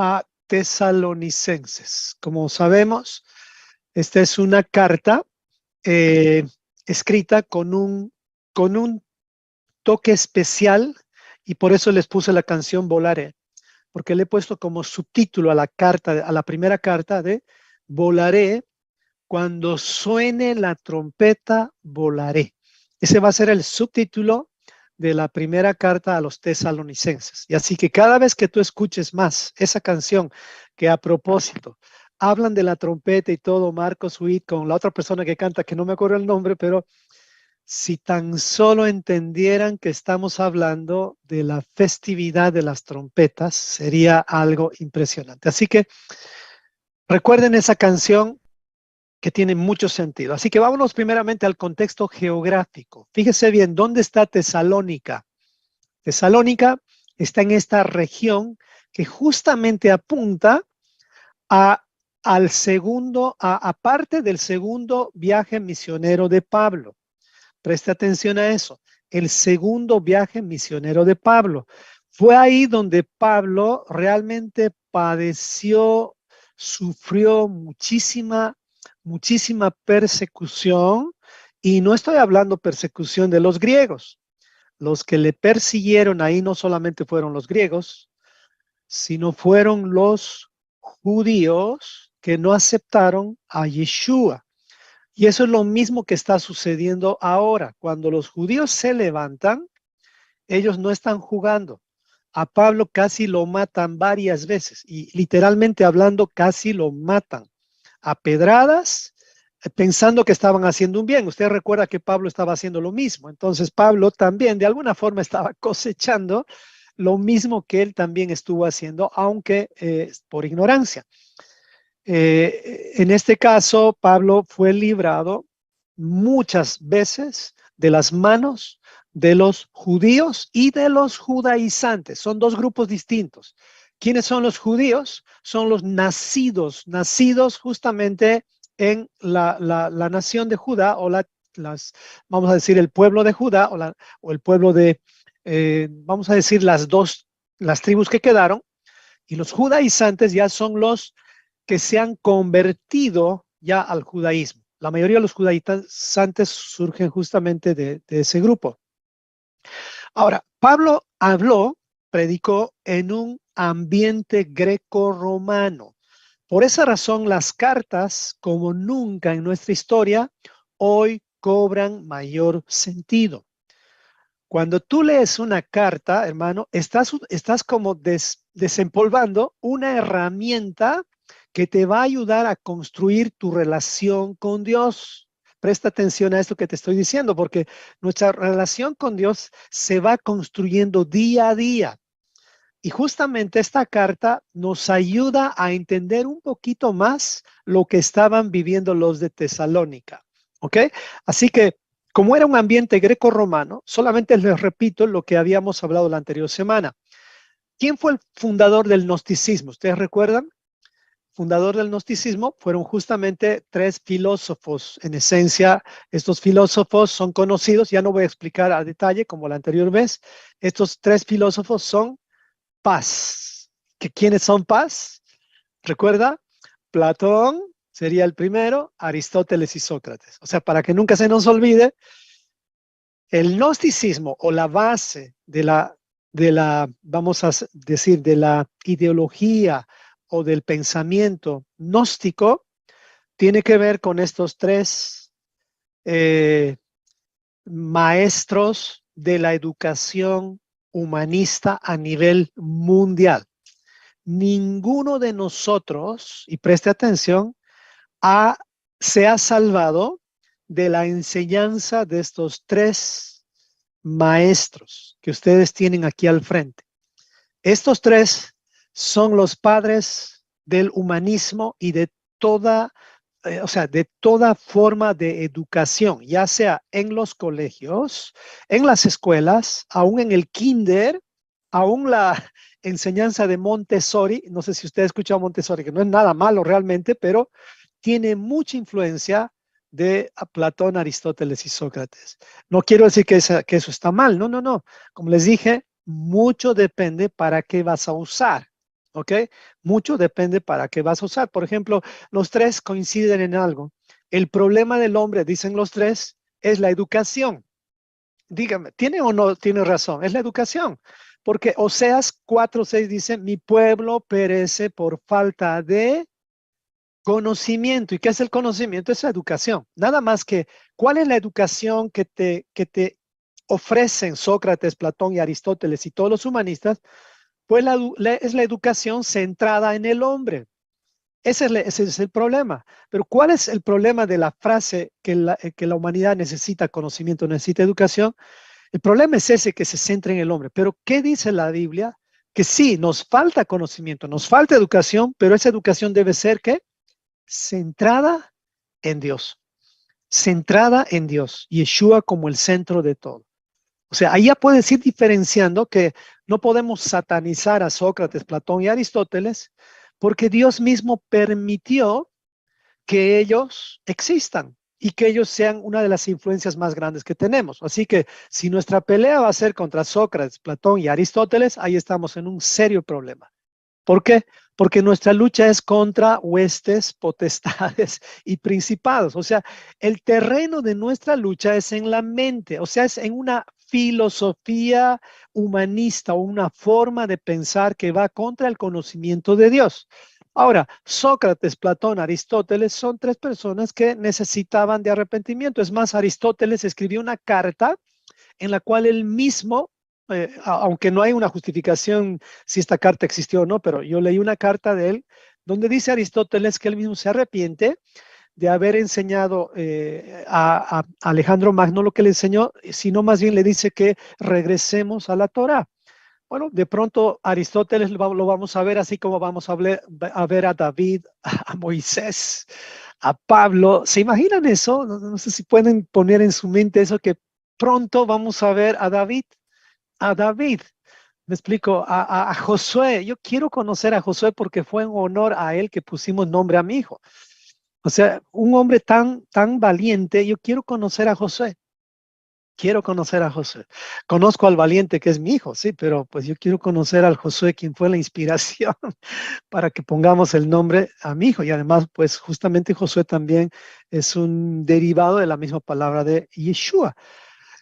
a Tesalonicenses. Como sabemos, esta es una carta escrita con un toque especial y por eso les puse la canción Volaré, porque le he puesto como subtítulo a la carta, a la primera carta de Volaré, cuando suene la trompeta, volaré. Ese va a ser el subtítulo de la primera carta a los tesalonicenses. Y así que cada vez que tú escuches más esa canción, que a propósito hablan de la trompeta y todo, Marcos Witt con la otra persona que canta, que no me acuerdo el nombre, pero si tan solo entendieran que estamos hablando de la festividad de las trompetas, sería algo impresionante. Así que recuerden esa canción que tiene mucho sentido. Así que vámonos primeramente al contexto geográfico. Fíjese bien, ¿dónde está Tesalónica? Tesalónica está en esta región que justamente apunta al segundo, aparte del segundo viaje misionero de Pablo. Preste atención a eso. El segundo viaje misionero de Pablo. Fue ahí donde Pablo realmente padeció, sufrió muchísima persecución. Y no estoy hablando persecución de los griegos. Los que le persiguieron ahí no solamente fueron los griegos, sino fueron los judíos que no aceptaron a Yeshua. Y eso es lo mismo que está sucediendo ahora. Cuando los judíos se levantan, ellos no están jugando. A Pablo casi lo matan varias veces y literalmente hablando casi lo matan a pedradas pensando que estaban haciendo un bien. Usted recuerda que Pablo estaba haciendo lo mismo. Entonces Pablo también de alguna forma estaba cosechando lo mismo que él también estuvo haciendo, aunque por ignorancia. En este caso, Pablo fue librado muchas veces de las manos de los judíos y de los judaizantes. Son dos grupos distintos. ¿Quiénes son los judíos? Son los nacidos justamente en la nación de Judá o vamos a decir, el pueblo de Judá o el pueblo de, vamos a decir, las tribus que quedaron. Y los judaizantes ya son los que se han convertido ya al judaísmo. La mayoría de los judaizantes surgen justamente de ese grupo. Ahora, Pablo predicó en un ambiente greco-romano. Por esa razón, las cartas, como nunca en nuestra historia, hoy cobran mayor sentido. Cuando tú lees una carta, hermano, estás como desempolvando una herramienta que te va a ayudar a construir tu relación con Dios. Presta atención a esto que te estoy diciendo, porque nuestra relación con Dios se va construyendo día a día. Y justamente esta carta nos ayuda a entender un poquito más lo que estaban viviendo los de Tesalónica. ¿Ok? Así que, como era un ambiente greco-romano, solamente les repito lo que habíamos hablado la anterior semana. ¿Quién fue el fundador del gnosticismo? ¿Ustedes recuerdan? Fundador del gnosticismo fueron justamente tres filósofos. En esencia, estos filósofos son conocidos, ya no voy a explicar a detalle como la anterior vez. Estos tres filósofos son Paz. ¿Quiénes son Paz? ¿Recuerda? Platón sería el primero, Aristóteles y Sócrates. O sea, para que nunca se nos olvide, el gnosticismo o la base de vamos a decir, de la ideología o del pensamiento gnóstico tiene que ver con estos tres maestros de la educación humanista a nivel mundial. Ninguno de nosotros, y preste atención, se ha salvado de la enseñanza de estos tres maestros que ustedes tienen aquí al frente. Estos tres son los padres del humanismo y de toda forma de educación, ya sea en los colegios, en las escuelas, aún en el kinder, aún la enseñanza de Montessori. No sé si usted ha escuchado Montessori, que no es nada malo realmente, pero tiene mucha influencia de Platón, Aristóteles y Sócrates. No quiero decir que eso está mal, no. Como les dije, mucho depende para qué vas a usar. ¿ok? Mucho depende para qué vas a usar. Por ejemplo, los tres coinciden en algo. El problema del hombre, dicen los tres, es la educación. Dígame, ¿tiene o no tiene razón? Es la educación. Porque Oseas 4:6 dice, mi pueblo perece por falta de conocimiento. ¿Y qué es el conocimiento? Es la educación. Nada más que, ¿cuál es la educación que te ofrecen Sócrates, Platón y Aristóteles y todos los humanistas? Pues es la educación centrada en el hombre. Ese es el problema. Pero ¿cuál es el problema de la frase que la humanidad necesita conocimiento, necesita educación? El problema es ese, que se centra en el hombre. Pero ¿qué dice la Biblia? Que sí, nos falta conocimiento, nos falta educación, pero esa educación debe ser, ¿qué? Centrada en Dios. Centrada en Dios. Yeshua como el centro de todo. O sea, ahí ya puedes ir diferenciando que no podemos satanizar a Sócrates, Platón y Aristóteles, porque Dios mismo permitió que ellos existan y que ellos sean una de las influencias más grandes que tenemos. Así que si nuestra pelea va a ser contra Sócrates, Platón y Aristóteles, ahí estamos en un serio problema. ¿Por qué? Porque nuestra lucha es contra huestes, potestades y principados. O sea, el terreno de nuestra lucha es en la mente, o sea, es en una filosofía humanista o una forma de pensar que va contra el conocimiento de Dios. Ahora, Sócrates, Platón, Aristóteles son tres personas que necesitaban de arrepentimiento. Es más, Aristóteles escribió una carta en la cual él mismo, aunque no hay una justificación si esta carta existió o no, pero yo leí una carta de él donde dice Aristóteles que él mismo se arrepiente de haber enseñado a Alejandro Magno lo que le enseñó, sino más bien le dice que regresemos a la Torá. Bueno, de pronto Aristóteles lo vamos a ver así como vamos a ver a David, a Moisés, a Pablo. ¿Se imaginan eso? No sé si pueden poner en su mente eso, que pronto vamos a ver a David, a David. Me explico, a Josué. Yo quiero conocer a Josué porque fue en honor a él que pusimos nombre a mi hijo. O sea, un hombre tan valiente, yo quiero conocer a Josué. Quiero conocer a Josué. Conozco al valiente que es mi hijo, sí, pero pues yo quiero conocer al Josué, quien fue la inspiración para que pongamos el nombre a mi hijo. Y además, pues justamente Josué también es un derivado de la misma palabra de Yeshua.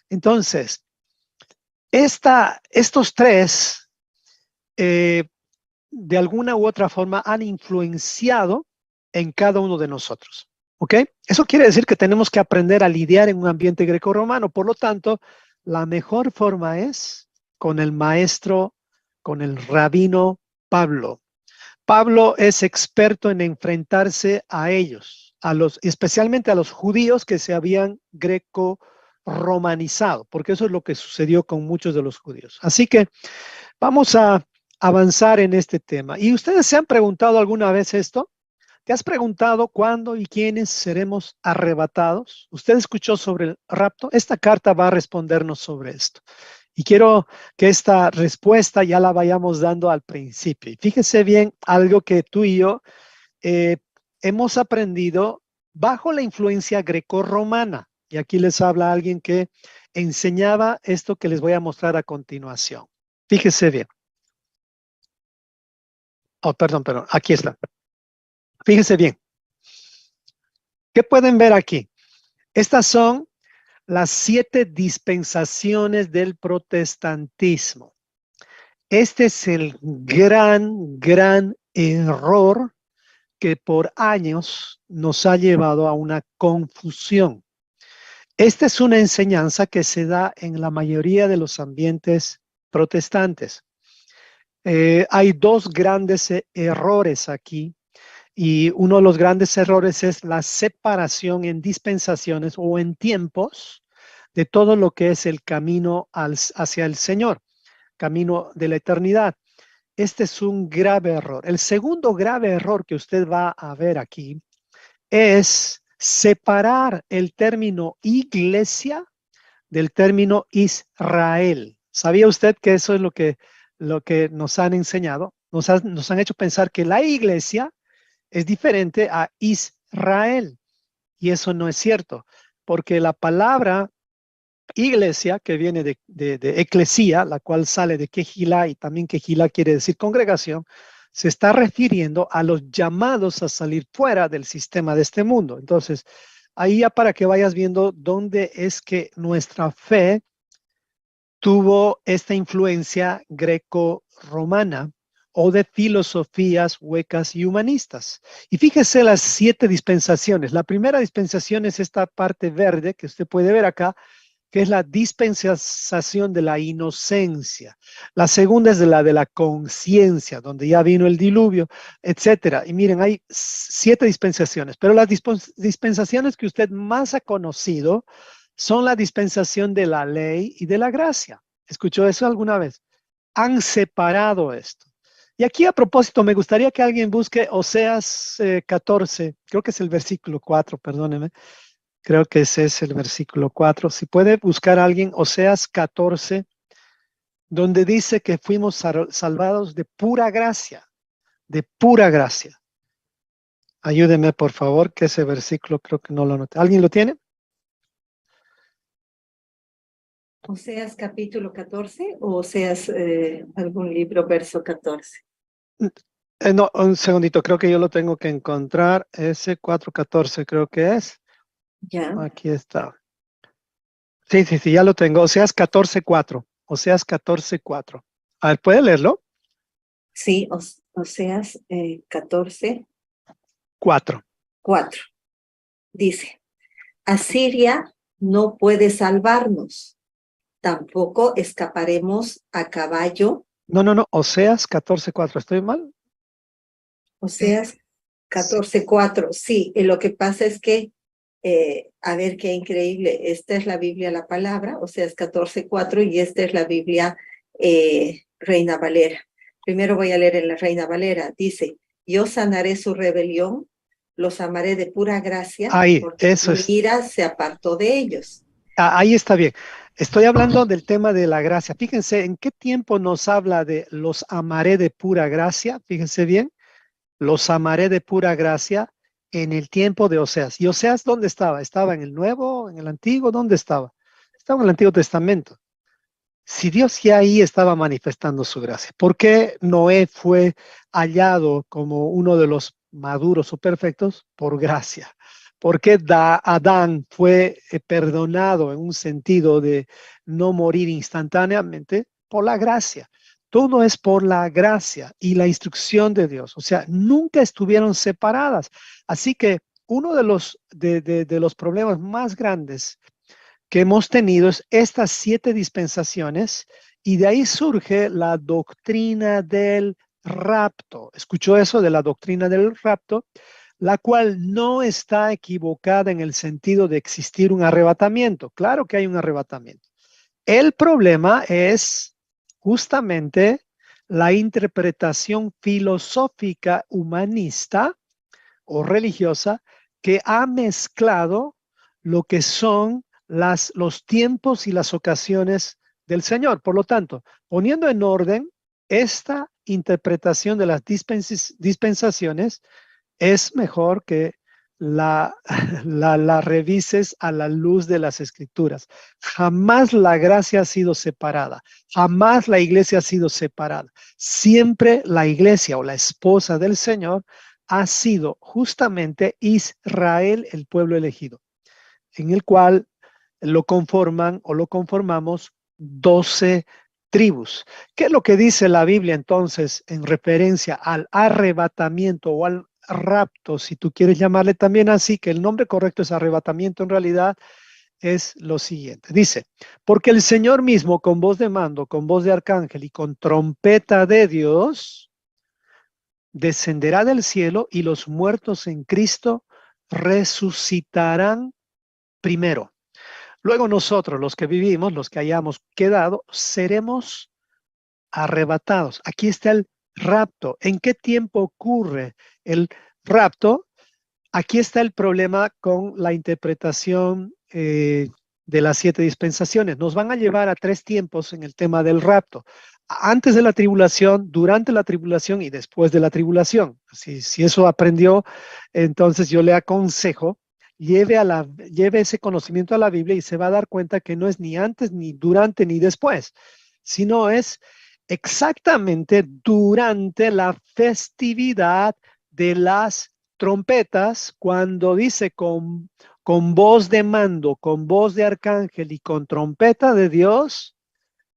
Entonces, estos tres, eh, de alguna u otra forma, han influenciado en cada uno de nosotros. ¿Ok? Eso quiere decir que tenemos que aprender a lidiar en un ambiente grecorromano. Por lo tanto, la mejor forma es con el maestro, con el rabino Pablo. Pablo es experto en enfrentarse a ellos, especialmente a los judíos que se habían greco-romanizado, porque eso es lo que sucedió con muchos de los judíos. Así que vamos a avanzar en este tema. ¿Y ustedes se han preguntado alguna vez esto? ¿Te has preguntado cuándo y quiénes seremos arrebatados? ¿Usted escuchó sobre el rapto? Esta carta va a respondernos sobre esto. Y quiero que esta respuesta ya la vayamos dando al principio. Y fíjese bien, algo que tú y yo eh, hemos aprendido bajo la influencia grecorromana. Y aquí les habla alguien que enseñaba esto que les voy a mostrar a continuación. Fíjese bien. Oh, perdón, aquí está. Fíjese bien. ¿Qué pueden ver aquí? Estas son las 7 dispensaciones del protestantismo. Este es el gran error que por años nos ha llevado a una confusión. Esta es una enseñanza que se da en la mayoría de los ambientes protestantes. Hay dos grandes errores aquí. Y uno de los grandes errores es la separación en dispensaciones o en tiempos de todo lo que es el camino hacia el Señor, camino de la eternidad. Este es un grave error. El segundo grave error que usted va a ver aquí es separar el término iglesia del término Israel. ¿Sabía usted que eso es lo que nos han enseñado? Nos han hecho pensar que la iglesia es diferente a Israel. Y eso no es cierto, porque la palabra iglesia, que viene de eclesía, la cual sale de quejilá, y también quejilá quiere decir congregación, se está refiriendo a los llamados a salir fuera del sistema de este mundo. Entonces, ahí ya para que vayas viendo dónde es que nuestra fe tuvo esta influencia greco-romana o de filosofías huecas y humanistas. Y fíjese las 7 dispensaciones. La primera dispensación es esta parte verde que usted puede ver acá, que es la dispensación de la inocencia. La segunda es de la conciencia, donde ya vino el diluvio, etcétera. Y miren, hay 7 dispensaciones, pero las dispensaciones que usted más ha conocido son la dispensación de la ley y de la gracia. ¿Escuchó eso alguna vez? Han separado esto. Y aquí a propósito, me gustaría que alguien busque Oseas 14, creo que es el versículo 4, perdóneme. Creo que ese es el versículo 4. Si puede buscar a alguien, Oseas 14, donde dice que fuimos salvados de pura gracia, de pura gracia. Ayúdeme, por favor, que ese versículo creo que no lo noté. ¿Alguien lo tiene? Oseas capítulo 14 o Oseas algún libro, verso 14. No, un segundito, creo que yo lo tengo que encontrar. Ese 4:14 creo que es. Ya. Aquí está. Sí, ya lo tengo. Oseas 14:4. Oseas 14:4. A ver, ¿puede leerlo? Sí, Oseas 14, 4. 4. Dice, Asiria no puede salvarnos, tampoco escaparemos a caballo. No. Oseas 14:4. ¿Estoy mal? Oseas 14:4. Sí, lo que pasa es que, a ver qué increíble, esta es la Biblia, la palabra, Oseas 14:4, y esta es la Biblia Reina Valera. Primero voy a leer en la Reina Valera. Dice, yo sanaré su rebelión, los amaré de pura gracia, Ahí, porque eso mi es. ira se apartó de ellos. Ahí está bien. Estoy hablando del tema de la gracia. Fíjense, ¿en qué tiempo nos habla de los amaré de pura gracia? Fíjense bien, los amaré de pura gracia en el tiempo de Oseas. ¿Y Oseas dónde estaba? ¿Estaba en el Nuevo, en el Antiguo? ¿Dónde estaba? Estaba en el Antiguo Testamento. Si Dios ya ahí estaba manifestando su gracia, ¿por qué Noé fue hallado como uno de los maduros o perfectos? Por gracia. ¿Por qué Adán fue perdonado en un sentido de no morir instantáneamente? Por la gracia. Todo es por la gracia y la instrucción de Dios. O sea, nunca estuvieron separadas. Así que uno de los problemas más grandes que hemos tenido es estas 7 dispensaciones, y de ahí surge la doctrina del rapto. ¿Escuchó eso de la doctrina del rapto? La cual no está equivocada en el sentido de existir un arrebatamiento. Claro que hay un arrebatamiento. El problema es justamente la interpretación filosófica humanista o religiosa que ha mezclado lo que son los tiempos y las ocasiones del Señor. Por lo tanto, poniendo en orden esta interpretación de las dispensaciones, es mejor que la revises a la luz de las Escrituras. Jamás la gracia ha sido separada, jamás la iglesia ha sido separada. Siempre la iglesia o la esposa del Señor ha sido justamente Israel, el pueblo elegido, en el cual lo conforman o lo conformamos 12 tribus. ¿Qué es lo que dice la Biblia entonces en referencia al arrebatamiento o al rapto, si tú quieres llamarle también así, que el nombre correcto es arrebatamiento en realidad? Es lo siguiente. Dice, porque el Señor mismo con voz de mando, con voz de arcángel y con trompeta de Dios, descenderá del cielo y los muertos en Cristo resucitarán primero. Luego nosotros, los que vivimos, los que hayamos quedado, seremos arrebatados. Aquí está el rapto. ¿En qué tiempo ocurre el rapto? Aquí está el problema con la interpretación de las 7 dispensaciones. Nos van a llevar a 3 tiempos en el tema del rapto. Antes de la tribulación, durante la tribulación y después de la tribulación. Si eso aprendió, entonces yo le aconsejo, lleve ese conocimiento a la Biblia y se va a dar cuenta que no es ni antes, ni durante, ni después, sino es exactamente durante la festividad de las trompetas, cuando dice con voz de mando, con voz de arcángel y con trompeta de Dios,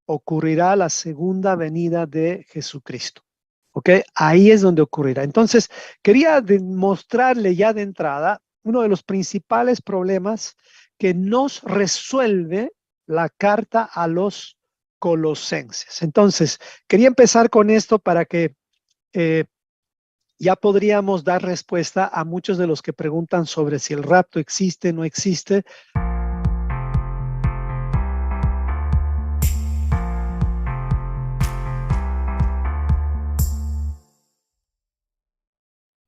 ocurrirá la segunda venida de Jesucristo. ¿Ok? Ahí es donde ocurrirá. Entonces, quería demostrarle ya de entrada uno de los principales problemas que nos resuelve la carta a los colosenses. Entonces, quería empezar con esto para que eh, ya podríamos dar respuesta a muchos de los que preguntan sobre si el rapto existe o no existe.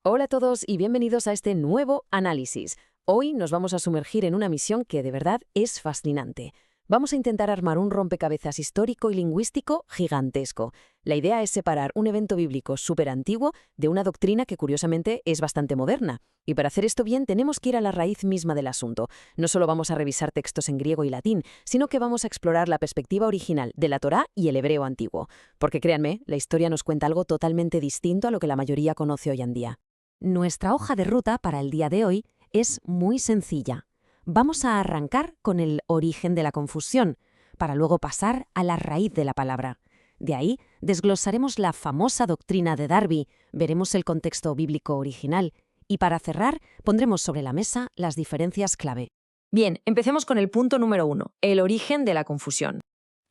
Hola a todos y bienvenidos a este nuevo análisis. Hoy nos vamos a sumergir en una misión que de verdad es fascinante. Vamos a intentar armar un rompecabezas histórico y lingüístico gigantesco. La idea es separar un evento bíblico súper antiguo de una doctrina que curiosamente es bastante moderna. Y para hacer esto bien tenemos que ir a la raíz misma del asunto. No solo vamos a revisar textos en griego y latín, sino que vamos a explorar la perspectiva original de la Torá y el hebreo antiguo. Porque créanme, la historia nos cuenta algo totalmente distinto a lo que la mayoría conoce hoy en día. Nuestra hoja de ruta para el día de hoy es muy sencilla. Vamos a arrancar con el origen de la confusión, para luego pasar a la raíz de la palabra. De ahí desglosaremos la famosa doctrina de Darby, veremos el contexto bíblico original y para cerrar pondremos sobre la mesa las diferencias clave. Bien, empecemos con el punto número 1, el origen de la confusión.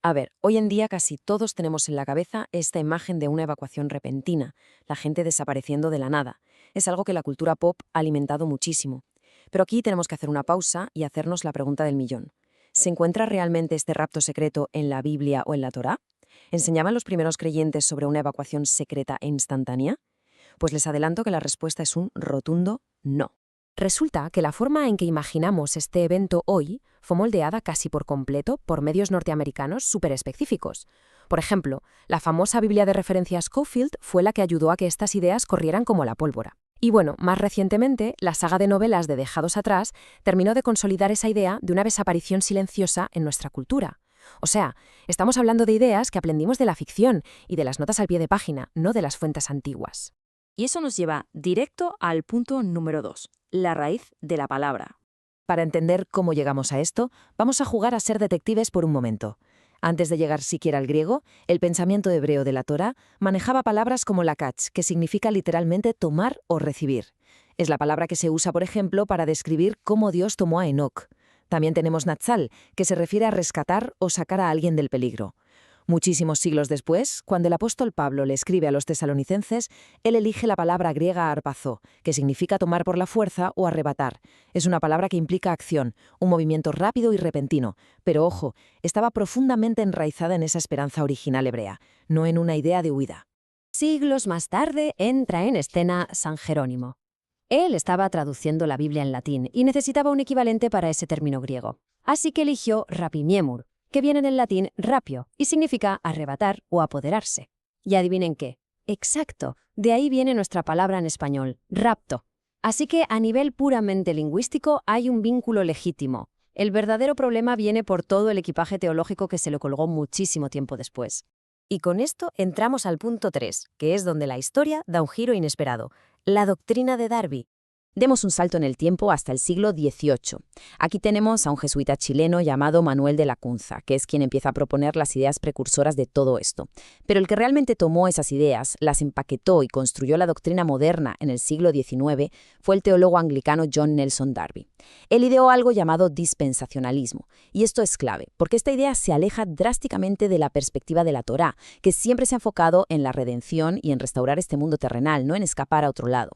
A ver, hoy en día casi todos tenemos en la cabeza esta imagen de una evacuación repentina, la gente desapareciendo de la nada. Es algo que la cultura pop ha alimentado muchísimo. Pero aquí tenemos que hacer una pausa y hacernos la pregunta del millón. ¿Se encuentra realmente este rapto secreto en la Biblia o en la Torá? ¿Enseñaban los primeros creyentes sobre una evacuación secreta e instantánea? Pues les adelanto que la respuesta es un rotundo no. Resulta que la forma en que imaginamos este evento hoy fue moldeada casi por completo por medios norteamericanos súper específicos. Por ejemplo, la famosa Biblia de referencia Scofield fue la que ayudó a que estas ideas corrieran como la pólvora. Y bueno, más recientemente, la saga de novelas de Dejados atrás terminó de consolidar esa idea de una desaparición silenciosa en nuestra cultura. O sea, estamos hablando de ideas que aprendimos de la ficción y de las notas al pie de página, no de las fuentes antiguas. Y eso nos lleva directo al punto número 2, la raíz de la palabra. Para entender cómo llegamos a esto, vamos a jugar a ser detectives por un momento. Antes de llegar siquiera al griego, el pensamiento hebreo de la Torá manejaba palabras como lakach, que significa literalmente tomar o recibir. Es la palabra que se usa, por ejemplo, para describir cómo Dios tomó a Enoc. También tenemos natsal, que se refiere a rescatar o sacar a alguien del peligro. Muchísimos siglos después, cuando el apóstol Pablo le escribe a los tesalonicenses, él elige la palabra griega arpazo, que significa tomar por la fuerza o arrebatar. Es una palabra que implica acción, un movimiento rápido y repentino, pero ojo, estaba profundamente enraizada en esa esperanza original hebrea, no en una idea de huida. Siglos más tarde entra en escena San Jerónimo. Él estaba traduciendo la Biblia en latín y necesitaba un equivalente para ese término griego. Así que eligió rapimiemur, que viene del latín rapio y significa arrebatar o apoderarse. Y adivinen qué. Exacto, de ahí viene nuestra palabra en español, rapto. Así que a nivel puramente lingüístico hay un vínculo legítimo. El verdadero problema viene por todo el equipaje teológico que se le colgó muchísimo tiempo después. Y con esto entramos al punto 3, que es donde la historia da un giro inesperado, la doctrina de Darby. Demos un salto en el tiempo hasta el siglo XVIII. Aquí tenemos a un jesuita chileno llamado Manuel de Lacunza, que es quien empieza a proponer las ideas precursoras de todo esto. Pero el que realmente tomó esas ideas, las empaquetó y construyó la doctrina moderna en el siglo XIX fue el teólogo anglicano John Nelson Darby. Él ideó algo llamado dispensacionalismo, y esto es clave, porque esta idea se aleja drásticamente de la perspectiva de la Torá, que siempre se ha enfocado en la redención y en restaurar este mundo terrenal, no en escapar a otro lado.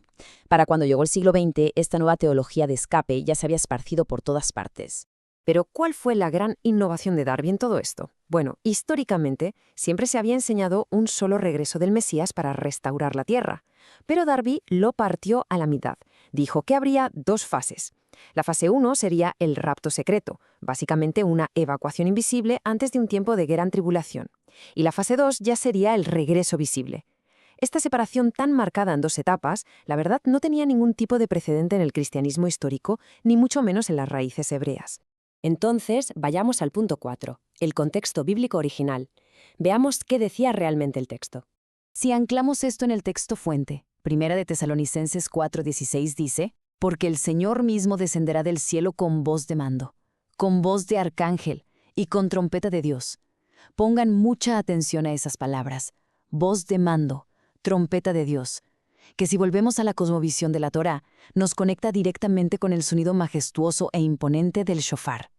Para cuando llegó el siglo XX, esta nueva teología de escape ya se había esparcido por todas partes. Pero, ¿cuál fue la gran innovación de Darby en todo esto? Bueno, históricamente, siempre se había enseñado un solo regreso del Mesías para restaurar la tierra. Pero Darby lo partió a la mitad. Dijo que habría dos fases. La fase 1 sería el rapto secreto, básicamente una evacuación invisible antes de un tiempo de gran tribulación. Y la fase 2 ya sería el regreso visible. Esta separación tan marcada en dos etapas, la verdad, no tenía ningún tipo de precedente en el cristianismo histórico, ni mucho menos en las raíces hebreas. Entonces, vayamos al punto 4, el contexto bíblico original. Veamos qué decía realmente el texto. Si anclamos esto en el texto fuente, 1 de Tesalonicenses 4:16 dice, porque el Señor mismo descenderá del cielo con voz de mando, con voz de arcángel y con trompeta de Dios. Pongan mucha atención a esas palabras, voz de mando, trompeta de Dios, que si volvemos a la cosmovisión de la Torá, nos conecta directamente con el sonido majestuoso e imponente del shofar.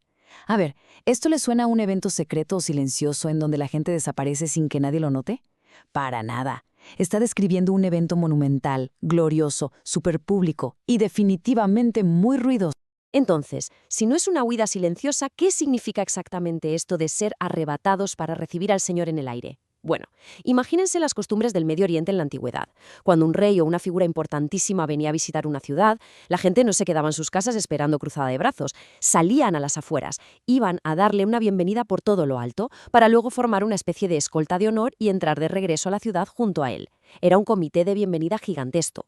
A ver, ¿esto le suena a un evento secreto o silencioso en donde la gente desaparece sin que nadie lo note? Para nada. Está describiendo un evento monumental, glorioso, superpúblico y definitivamente muy ruidoso. Entonces, si no es una huida silenciosa, ¿qué significa exactamente esto de ser arrebatados para recibir al Señor en el aire? Bueno, imagínense las costumbres del Medio Oriente en la antigüedad. Cuando un rey o una figura importantísima venía a visitar una ciudad, la gente no se quedaba en sus casas esperando cruzada de brazos. Salían a las afueras, iban a darle una bienvenida por todo lo alto, para luego formar una especie de escolta de honor y entrar de regreso a la ciudad junto a él. Era un comité de bienvenida gigantesco.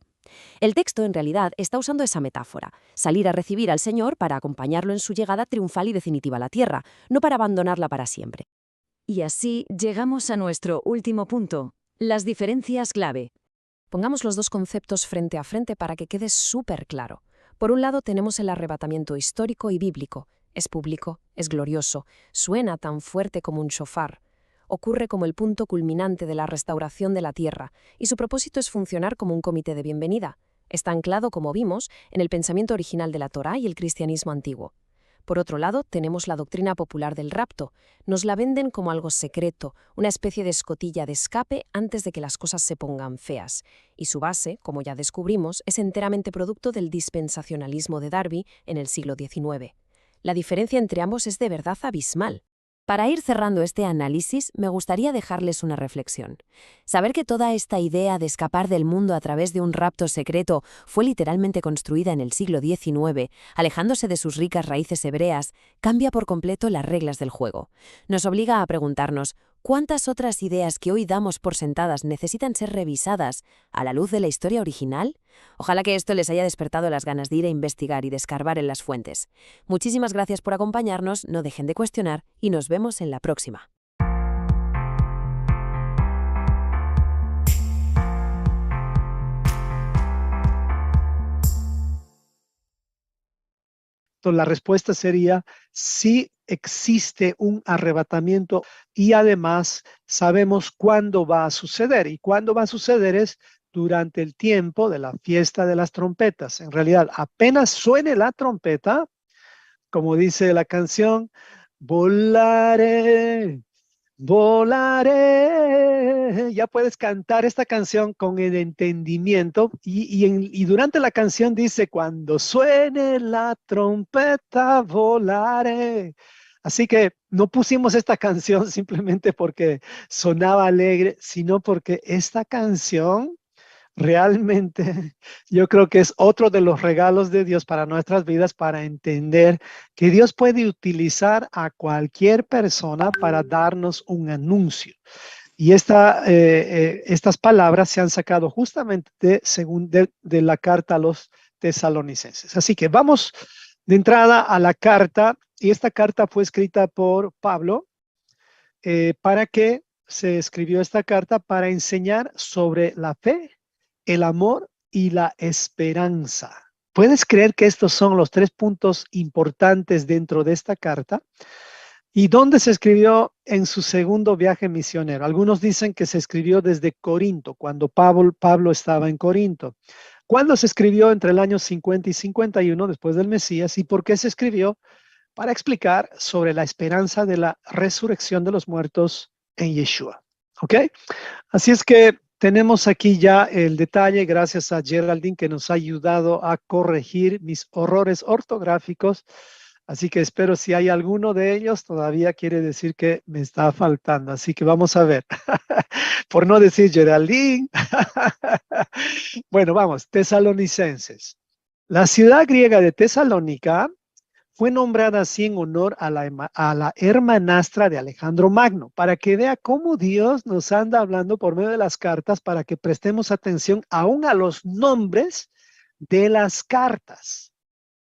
El texto, en realidad, está usando esa metáfora, salir a recibir al Señor para acompañarlo en su llegada triunfal y definitiva a la tierra, no para abandonarla para siempre. Y así llegamos a nuestro último punto, las diferencias clave. Pongamos los dos conceptos frente a frente para que quede súper claro. Por un lado tenemos el arrebatamiento histórico y bíblico. Es público, es glorioso, suena tan fuerte como un shofar. Ocurre como el punto culminante de la restauración de la tierra, y su propósito es funcionar como un comité de bienvenida. Está anclado, como vimos, en el pensamiento original de la Torá y el cristianismo antiguo. Por otro lado, tenemos la doctrina popular del rapto. Nos la venden como algo secreto, una especie de escotilla de escape antes de que las cosas se pongan feas. Y su base, como ya descubrimos, es enteramente producto del dispensacionalismo de Darby en el siglo XIX. La diferencia entre ambos es de verdad abismal. Para ir cerrando este análisis, me gustaría dejarles una reflexión. Saber que toda esta idea de escapar del mundo a través de un rapto secreto fue literalmente construida en el siglo XIX, alejándose de sus ricas raíces hebreas, cambia por completo las reglas del juego. Nos obliga a preguntarnos, ¿cuántas otras ideas que hoy damos por sentadas necesitan ser revisadas a la luz de la historia original? Ojalá que esto les haya despertado las ganas de ir a investigar y de escarbar en las fuentes. Muchísimas gracias por acompañarnos, no dejen de cuestionar y nos vemos en la próxima. Entonces, la respuesta sería sí existe un arrebatamiento y además sabemos cuándo va a suceder. Y cuándo va a suceder es durante el tiempo de la fiesta de las trompetas. En realidad, apenas suene la trompeta, como dice la canción, volaré, volaré. Ya puedes cantar esta canción con el entendimiento y durante la canción dice, cuando suene la trompeta, volaré. Así que no pusimos esta canción simplemente porque sonaba alegre, sino porque esta canción realmente yo creo que es otro de los regalos de Dios para nuestras vidas, para entender que Dios puede utilizar a cualquier persona para darnos un anuncio. Y estas palabras se han sacado justamente de la carta a los tesalonicenses. Así que vamos de entrada a la carta, y esta carta fue escrita por Pablo. ¿Para qué se escribió esta carta? Para enseñar sobre la fe, el amor y la esperanza. ¿Puedes creer que estos son los 3 puntos importantes dentro de esta carta? ¿Y dónde se escribió? En su segundo viaje misionero. Algunos dicen que se escribió desde Corinto, cuando Pablo estaba en Corinto. ¿Cuándo se escribió? Entre el año 50 y 51 después del Mesías. ¿Y por qué se escribió? Para explicar sobre la esperanza de la resurrección de los muertos en Yeshua. ¿Ok? Así es que tenemos aquí ya el detalle, gracias a Geraldine, que nos ha ayudado a corregir mis errores ortográficos. Así que espero si hay alguno de ellos, todavía quiere decir que me está faltando. Así que vamos a ver. Por no decir Geraldine. Bueno, vamos, Tesalonicenses. La ciudad griega de Tesalónica fue nombrada así en honor a la hermanastra de Alejandro Magno, para que vea cómo Dios nos anda hablando por medio de las cartas para que prestemos atención aún a los nombres de las cartas.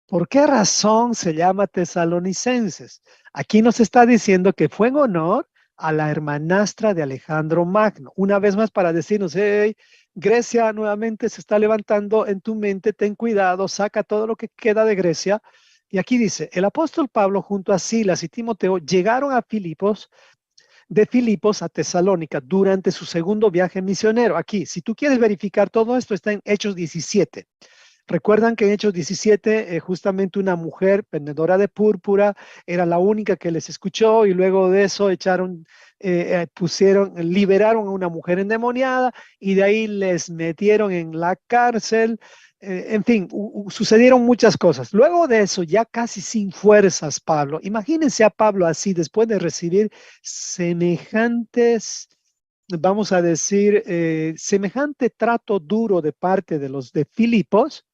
¿Por qué razón se llama Tesalonicenses? Aquí nos está diciendo que fue en honor a la hermanastra de Alejandro Magno. Una vez más para decirnos, hey, Grecia nuevamente se está levantando en tu mente, ten cuidado, saca todo lo que queda de Grecia. Y aquí dice, el apóstol Pablo junto a Silas y Timoteo llegaron a Filipos, de Filipos a Tesalónica durante su segundo viaje misionero. Aquí, si tú quieres verificar todo esto, está en Hechos 17. Recuerdan que en Hechos 17, justamente una mujer vendedora de púrpura era la única que les escuchó y luego de eso liberaron a una mujer endemoniada y de ahí les metieron en la cárcel. En fin, sucedieron muchas cosas. Luego de eso, ya casi sin fuerzas, Pablo, imagínense a Pablo así después de recibir semejantes, vamos a decir, semejante trato duro de parte de los de Filipos.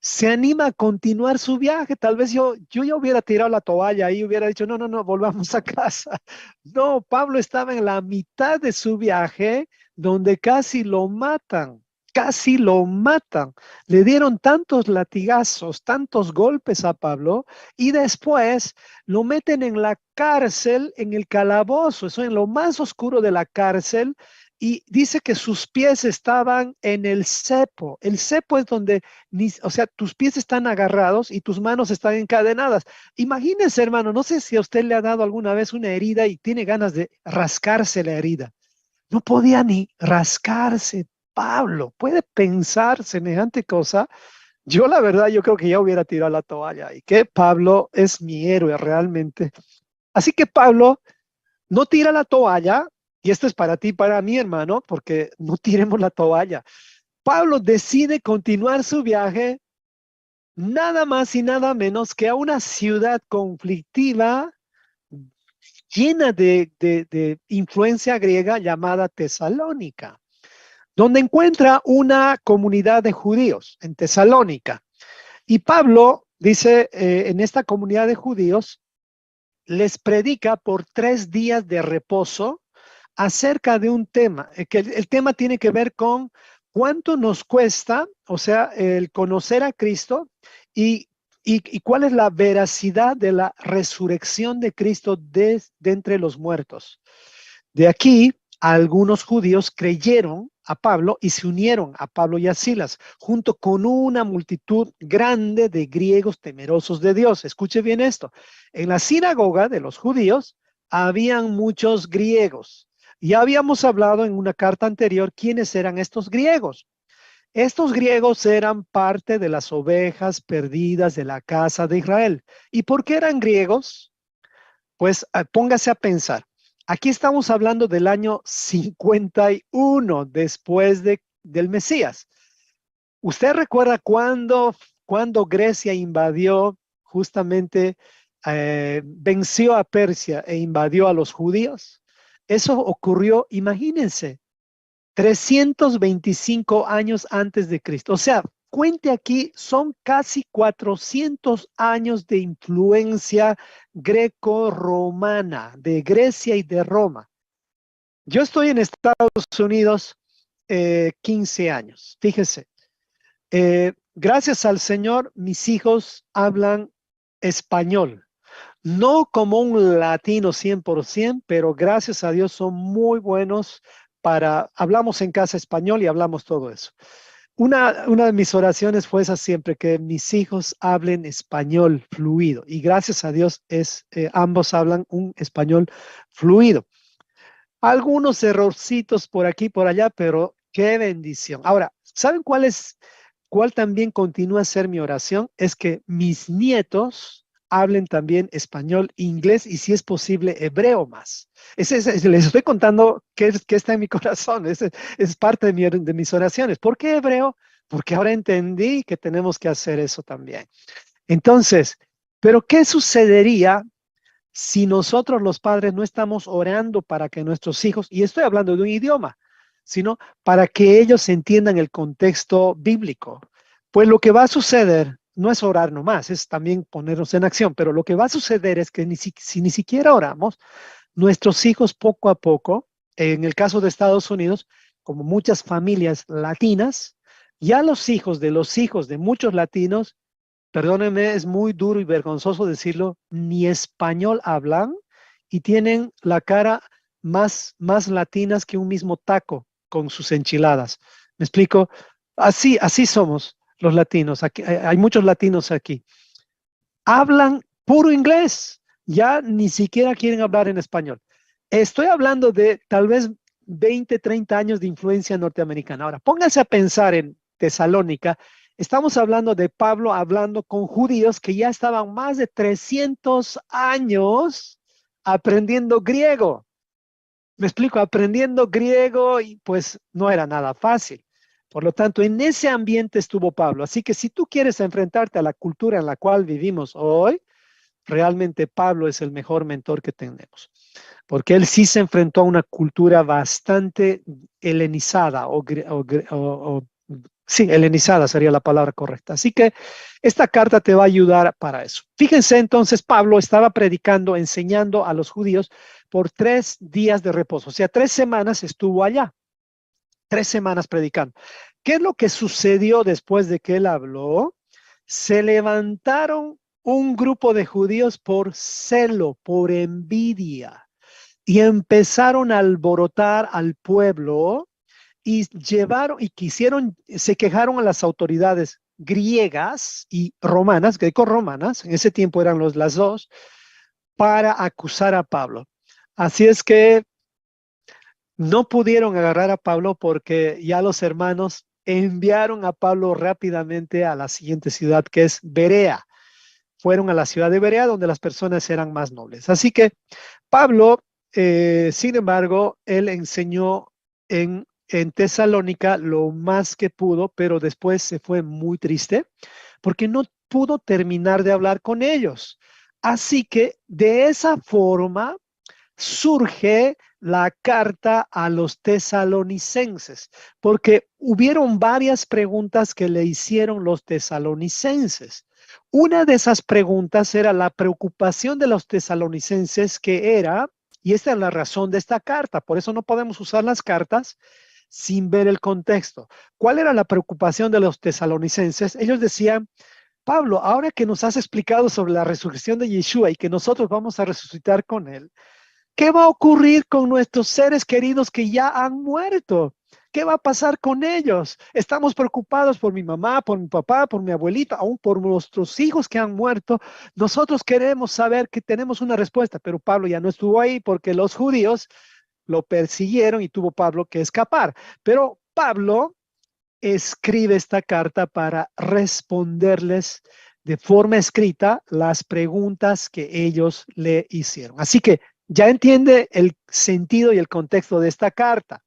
Se anima a continuar su viaje. Tal vez yo ya hubiera tirado la toalla y hubiera dicho, no, no, no, volvamos a casa. No, Pablo estaba en la mitad de su viaje donde casi lo matan, casi lo matan. Le dieron tantos latigazos, tantos golpes a Pablo y después lo meten en la cárcel, en el calabozo, eso en lo más oscuro de la cárcel. Y dice que sus pies estaban en el cepo. El cepo es donde, o sea, tus pies están agarrados y tus manos están encadenadas. Imagínense, hermano, no sé si a usted le ha dado alguna vez una herida y tiene ganas de rascarse la herida. No podía ni rascarse, Pablo. ¿Puede pensar semejante cosa? Yo, la verdad, yo creo que ya hubiera tirado la toalla y que Pablo es mi héroe realmente. Así que Pablo no tira la toalla. Y esto es para ti, para mí, hermano, porque no tiremos la toalla. Pablo decide continuar su viaje nada más y nada menos que a una ciudad conflictiva llena de influencia griega llamada Tesalónica, donde encuentra una comunidad de judíos en Tesalónica. Y Pablo dice, en esta comunidad de judíos, les predica por 3 días de reposo acerca de un tema, que el tema tiene que ver con cuánto nos cuesta, o sea, el conocer a Cristo y cuál es la veracidad de la resurrección de Cristo de entre los muertos. De aquí, algunos judíos creyeron a Pablo y se unieron a Pablo y a Silas, junto con una multitud grande de griegos temerosos de Dios. Escuche bien esto. En la sinagoga de los judíos habían muchos griegos. Ya habíamos hablado en una carta anterior quiénes eran estos griegos. Estos griegos eran parte de las ovejas perdidas de la casa de Israel. ¿Y por qué eran griegos? Pues póngase a pensar. Aquí estamos hablando del año 51 después del Mesías. ¿Usted recuerda cuando Grecia invadió justamente, venció a Persia e invadió a los judíos? Eso ocurrió, imagínense, 325 años antes de Cristo. O sea, cuente aquí, son casi 400 años de influencia greco-romana, de Grecia y de Roma. Yo estoy en Estados Unidos 15 años, fíjese. Gracias al Señor, mis hijos hablan español. No como un latino 100%, pero gracias a Dios son muy buenos hablamos en casa español y hablamos todo eso. Una de mis oraciones fue esa siempre, que mis hijos hablen español fluido. Y gracias a Dios ambos hablan un español fluido. Algunos errorcitos por aquí, por allá, pero qué bendición. Ahora, ¿saben cuál también continúa a ser mi oración? Es que mis nietos hablen también español, inglés y si es posible hebreo más. Les estoy contando qué está en mi corazón, es parte de mis oraciones. ¿Por qué hebreo? Porque ahora entendí que tenemos que hacer eso también. Entonces, ¿pero qué sucedería si nosotros los padres no estamos orando para que nuestros hijos, y estoy hablando de un idioma, sino para que ellos entiendan el contexto bíblico? Pues lo que va a suceder no es orar nomás, es también ponernos en acción, pero lo que va a suceder es que si ni siquiera oramos, nuestros hijos poco a poco, en el caso de Estados Unidos, como muchas familias latinas, ya los hijos de muchos latinos, perdónenme, es muy duro y vergonzoso decirlo, ni español hablan y tienen la cara más latinas que un mismo taco con sus enchiladas. ¿Me explico? Así somos los latinos. Aquí, hay muchos latinos aquí. Hablan puro inglés. Ya ni siquiera quieren hablar en español. Estoy hablando de tal vez 20, 30 años de influencia norteamericana. Ahora, pónganse a pensar en Tesalónica. Estamos hablando de Pablo hablando con judíos que ya estaban más de 300 años aprendiendo griego. Me explico, aprendiendo griego y pues no era nada fácil. Por lo tanto, en ese ambiente estuvo Pablo. Así que si tú quieres enfrentarte a la cultura en la cual vivimos hoy, realmente Pablo es el mejor mentor que tenemos. Porque él sí se enfrentó a una cultura bastante helenizada sí, helenizada sería la palabra correcta. Así que esta carta te va a ayudar para eso. Fíjense entonces, Pablo estaba predicando, enseñando a los judíos por 3 días de reposo. O sea, 3 semanas estuvo allá. 3 semanas predicando. ¿Qué es lo que sucedió después de que él habló? Se levantaron un grupo de judíos por celo, por envidia, y empezaron a alborotar al pueblo y se quejaron a las autoridades griegas y romanas, greco-romanas, en ese tiempo eran las dos, para acusar a Pablo. Así es que no pudieron agarrar a Pablo porque ya los hermanos enviaron a Pablo rápidamente a la siguiente ciudad, que es Berea. Fueron a la ciudad de Berea, donde las personas eran más nobles. Así que Pablo, sin embargo, él enseñó en Tesalónica lo más que pudo, pero después se fue muy triste porque no pudo terminar de hablar con ellos. Así que de esa forma surge la carta a los tesalonicenses, porque hubieron varias preguntas que le hicieron los tesalonicenses. Una de esas preguntas era la preocupación de los tesalonicenses, que era, y esta es la razón de esta carta, por eso no podemos usar las cartas sin ver el contexto. ¿Cuál era la preocupación de los tesalonicenses? Ellos decían: Pablo, ahora que nos has explicado sobre la resurrección de Yeshua y que nosotros vamos a resucitar con él, ¿qué va a ocurrir con nuestros seres queridos que ya han muerto? ¿Qué va a pasar con ellos? Estamos preocupados por mi mamá, por mi papá, por mi abuelita, aún por nuestros hijos que han muerto. Nosotros queremos saber que tenemos una respuesta, pero Pablo ya no estuvo ahí porque los judíos lo persiguieron y tuvo Pablo que escapar. Pero Pablo escribe esta carta para responderles de forma escrita las preguntas que ellos le hicieron. Así que ya entiende el sentido y el contexto de esta carta.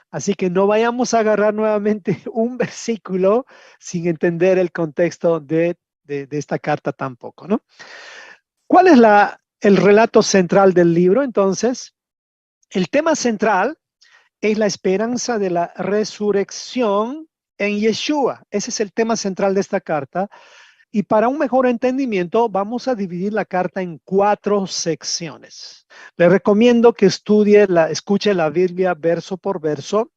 Así que no vayamos a agarrar nuevamente un versículo sin entender el contexto de esta carta tampoco, ¿no? ¿Cuál es el relato central del libro? Entonces, el tema central es la esperanza de la resurrección en Yeshua. Ese es el tema central de esta carta. Y para un mejor entendimiento, vamos a dividir la carta en 4 secciones. Le recomiendo que escuche la Biblia verso por verso.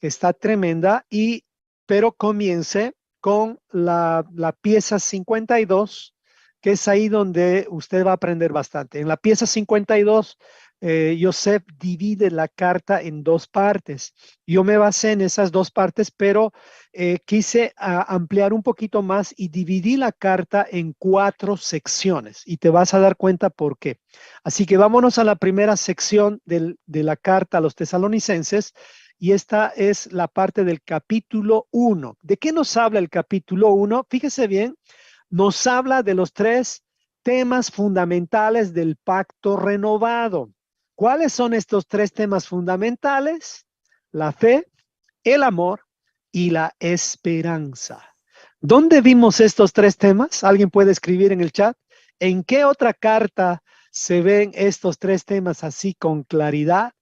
Está tremenda, pero comience con la pieza 52, que es ahí donde usted va a aprender bastante. En la pieza 52, Yosef divide la carta en 2 partes. Yo me basé en esas 2 partes, pero quise ampliar un poquito más y dividí la carta en 4 secciones y te vas a dar cuenta por qué. Así que vámonos a la primera sección de la carta a los tesalonicenses, y esta es la parte del capítulo 1. ¿De qué nos habla el capítulo 1? Fíjese bien, nos habla de los 3 temas fundamentales del pacto renovado. ¿Cuáles son estos 3 temas fundamentales? La fe, el amor y la esperanza. ¿Dónde vimos estos 3 temas? ¿Alguien puede escribir en el chat? ¿En qué otra carta se ven estos 3 temas así con claridad?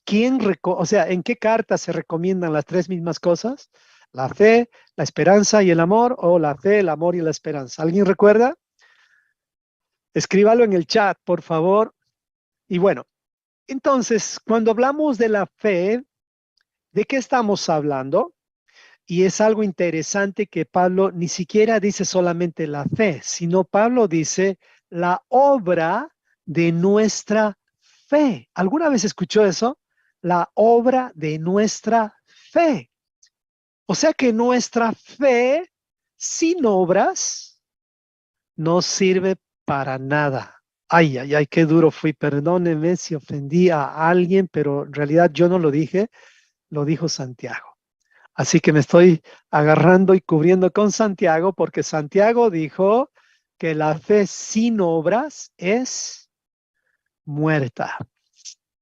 ¿En qué carta se recomiendan las 3 mismas cosas? La fe, la esperanza y el amor, o la fe, el amor y la esperanza. ¿Alguien recuerda? Escríbalo en el chat, por favor. Y bueno, entonces, cuando hablamos de la fe, ¿de qué estamos hablando? Y es algo interesante que Pablo ni siquiera dice solamente la fe, sino Pablo dice la obra de nuestra fe. ¿Alguna vez escuchó eso? La obra de nuestra fe. O sea que nuestra fe sin obras no sirve para nada. Ay, ay, ay, qué duro fui. Perdóneme si ofendí a alguien, pero en realidad yo no lo dije, lo dijo Santiago. Así que me estoy agarrando y cubriendo con Santiago, porque Santiago dijo que la fe sin obras es muerta,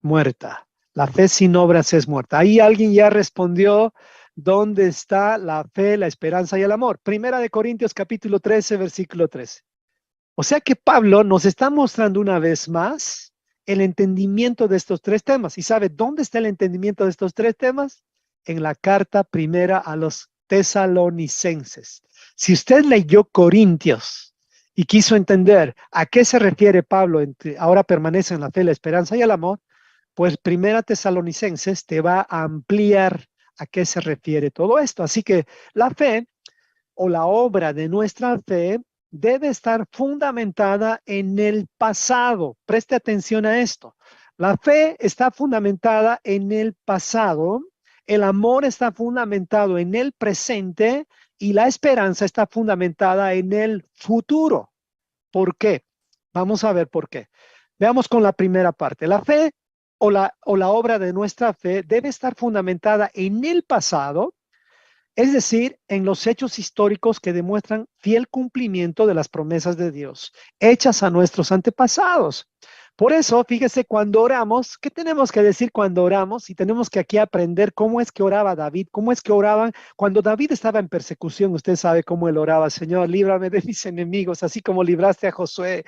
muerta. La fe sin obras es muerta. Ahí alguien ya respondió dónde está la fe, la esperanza y el amor. Primera de Corintios capítulo 13, versículo 13. O sea que Pablo nos está mostrando una vez más el entendimiento de estos tres temas. ¿Y sabe dónde está el entendimiento de estos tres temas? En la carta primera a los tesalonicenses. Si usted leyó Corintios y quiso entender a qué se refiere Pablo entre ahora permanece en la fe, la esperanza y el amor, pues primera Tesalonicenses te va a ampliar a qué se refiere todo esto. Así que la fe o la obra de nuestra fe debe estar fundamentada en el pasado. Preste atención a esto. La fe está fundamentada en el pasado, el amor está fundamentado en el presente y la esperanza está fundamentada en el futuro. ¿Por qué? Vamos a ver por qué. Veamos con la primera parte. La fe o la obra de nuestra fe debe estar fundamentada en el pasado, es decir, en los hechos históricos que demuestran fiel cumplimiento de las promesas de Dios, hechas a nuestros antepasados. Por eso, fíjese, cuando oramos, ¿qué tenemos que decir cuando oramos? Y tenemos que aquí aprender cómo es que oraba David, cómo es que oraban. Cuando David estaba en persecución, usted sabe cómo él oraba: Señor, líbrame de mis enemigos, así como libraste a Josué,